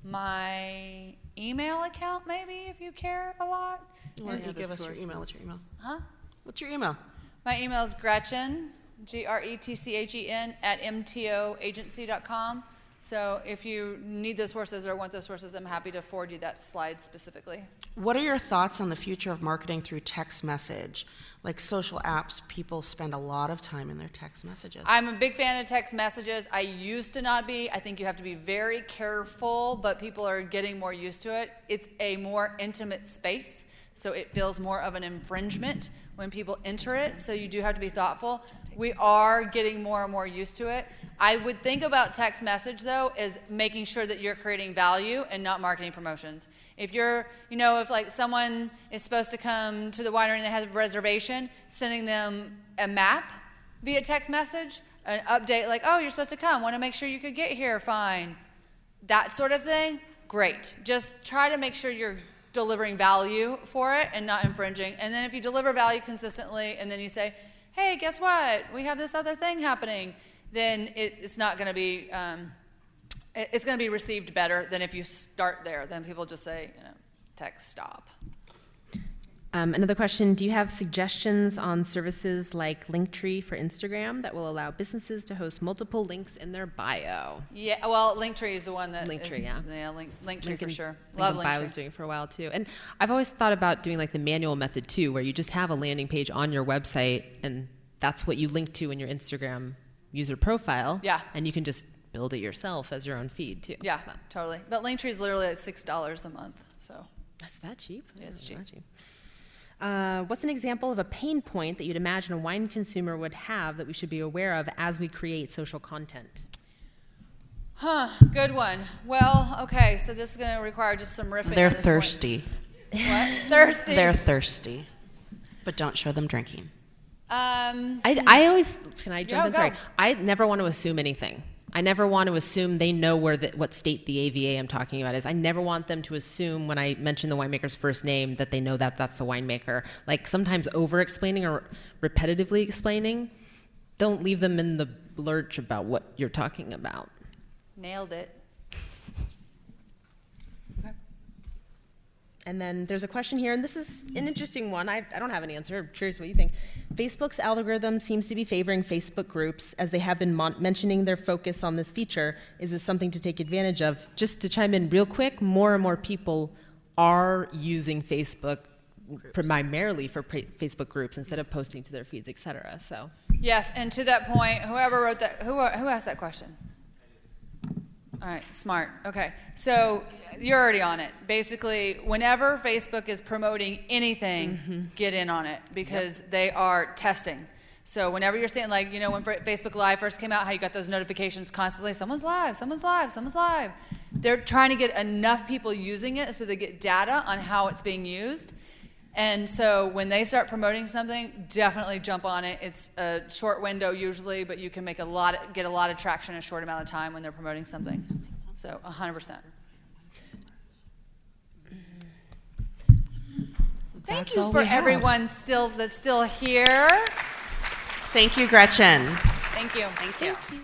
My email account, maybe, if you care a lot. Why don't you give us your email? What's your email? Huh? What's your email? My email is Gretchen, GRETCHEN, @mtoagency.com. So if you need those sources or want those sources, I'm happy to forward you that slide specifically. What are your thoughts on the future of marketing through text message? Like social apps, people spend a lot of time in their text messages. I'm a big fan of text messages. I used to not be. I think you have to be very careful, but people are getting more used to it. It's a more intimate space, so it feels more of an infringement when people enter it, so you do have to be thoughtful. We are getting more and more used to it. I would think about text message, though, as making sure that you're creating value and not marketing promotions. If you're, if like someone is supposed to come to the winery and they have a reservation, sending them a map via text message, an update like, oh, you're supposed to come, want to make sure you could get here fine. That sort of thing, great. Just try to make sure you're delivering value for it and not infringing. And then if you deliver value consistently and then you say, hey, guess what? We have this other thing happening, then it's not going to be, it's going to be received better than if you start there. Then people just say, text stop. Another question, do you have suggestions on services like Linktree for Instagram that will allow businesses to host multiple links in their bio? Yeah, well, Linktree is the one that Linktree, is, yeah. Linktree for sure. Love Love Linktree. I was doing for a while too. And I've always thought about doing like the manual method too, where you just have a landing page on your website and that's what you link to in your Instagram user profile. Yeah. And you can just build it yourself as your own feed too. Yeah, totally. But Linktree is literally like $6 a month, so. Is that cheap? Yeah, it's cheap. Not cheap. What's an example of a pain point that you'd imagine a wine consumer would have that we should be aware of as we create social content? Good one. Well, okay, so this is going to require just some riffing. They're at this thirsty. point. What? Thirsty? They're thirsty. But don't show them drinking. I always, can I jump Yeah, in? Sorry. go. I never want to assume anything. I never want to assume they know what state the AVA I'm talking about is. I never want them to assume when I mention the winemaker's first name that they know that that's the winemaker. Like sometimes over-explaining or repetitively explaining, don't leave them in the lurch about what you're talking about. Nailed it. And then there's a question here, and this is an interesting one. I don't have an answer. I'm curious what you think. Facebook's algorithm seems to be favoring Facebook groups as they have been mentioning their focus on this feature. Is this something to take advantage of? Just to chime in real quick, more and more people are using Facebook primarily for Facebook groups instead of posting to their feeds, et cetera. So. Yes, and to that point, whoever wrote that, who asked that question? All right, smart. Okay, so you're already on it. Basically, whenever Facebook is promoting anything, get in on it because they are testing. So whenever you're saying, like, you know, when Facebook Live first came out, how you got those notifications constantly, someone's live, someone's live, someone's live. They're trying to get enough people using it so they get data on how it's being used. And so when they start promoting something, definitely jump on it. It's a short window usually, but you can get a lot of traction in a short amount of time when they're promoting something. So 100%. Thank you for everyone that's still here. Thank you, Gretchen. Thank you. Thank you.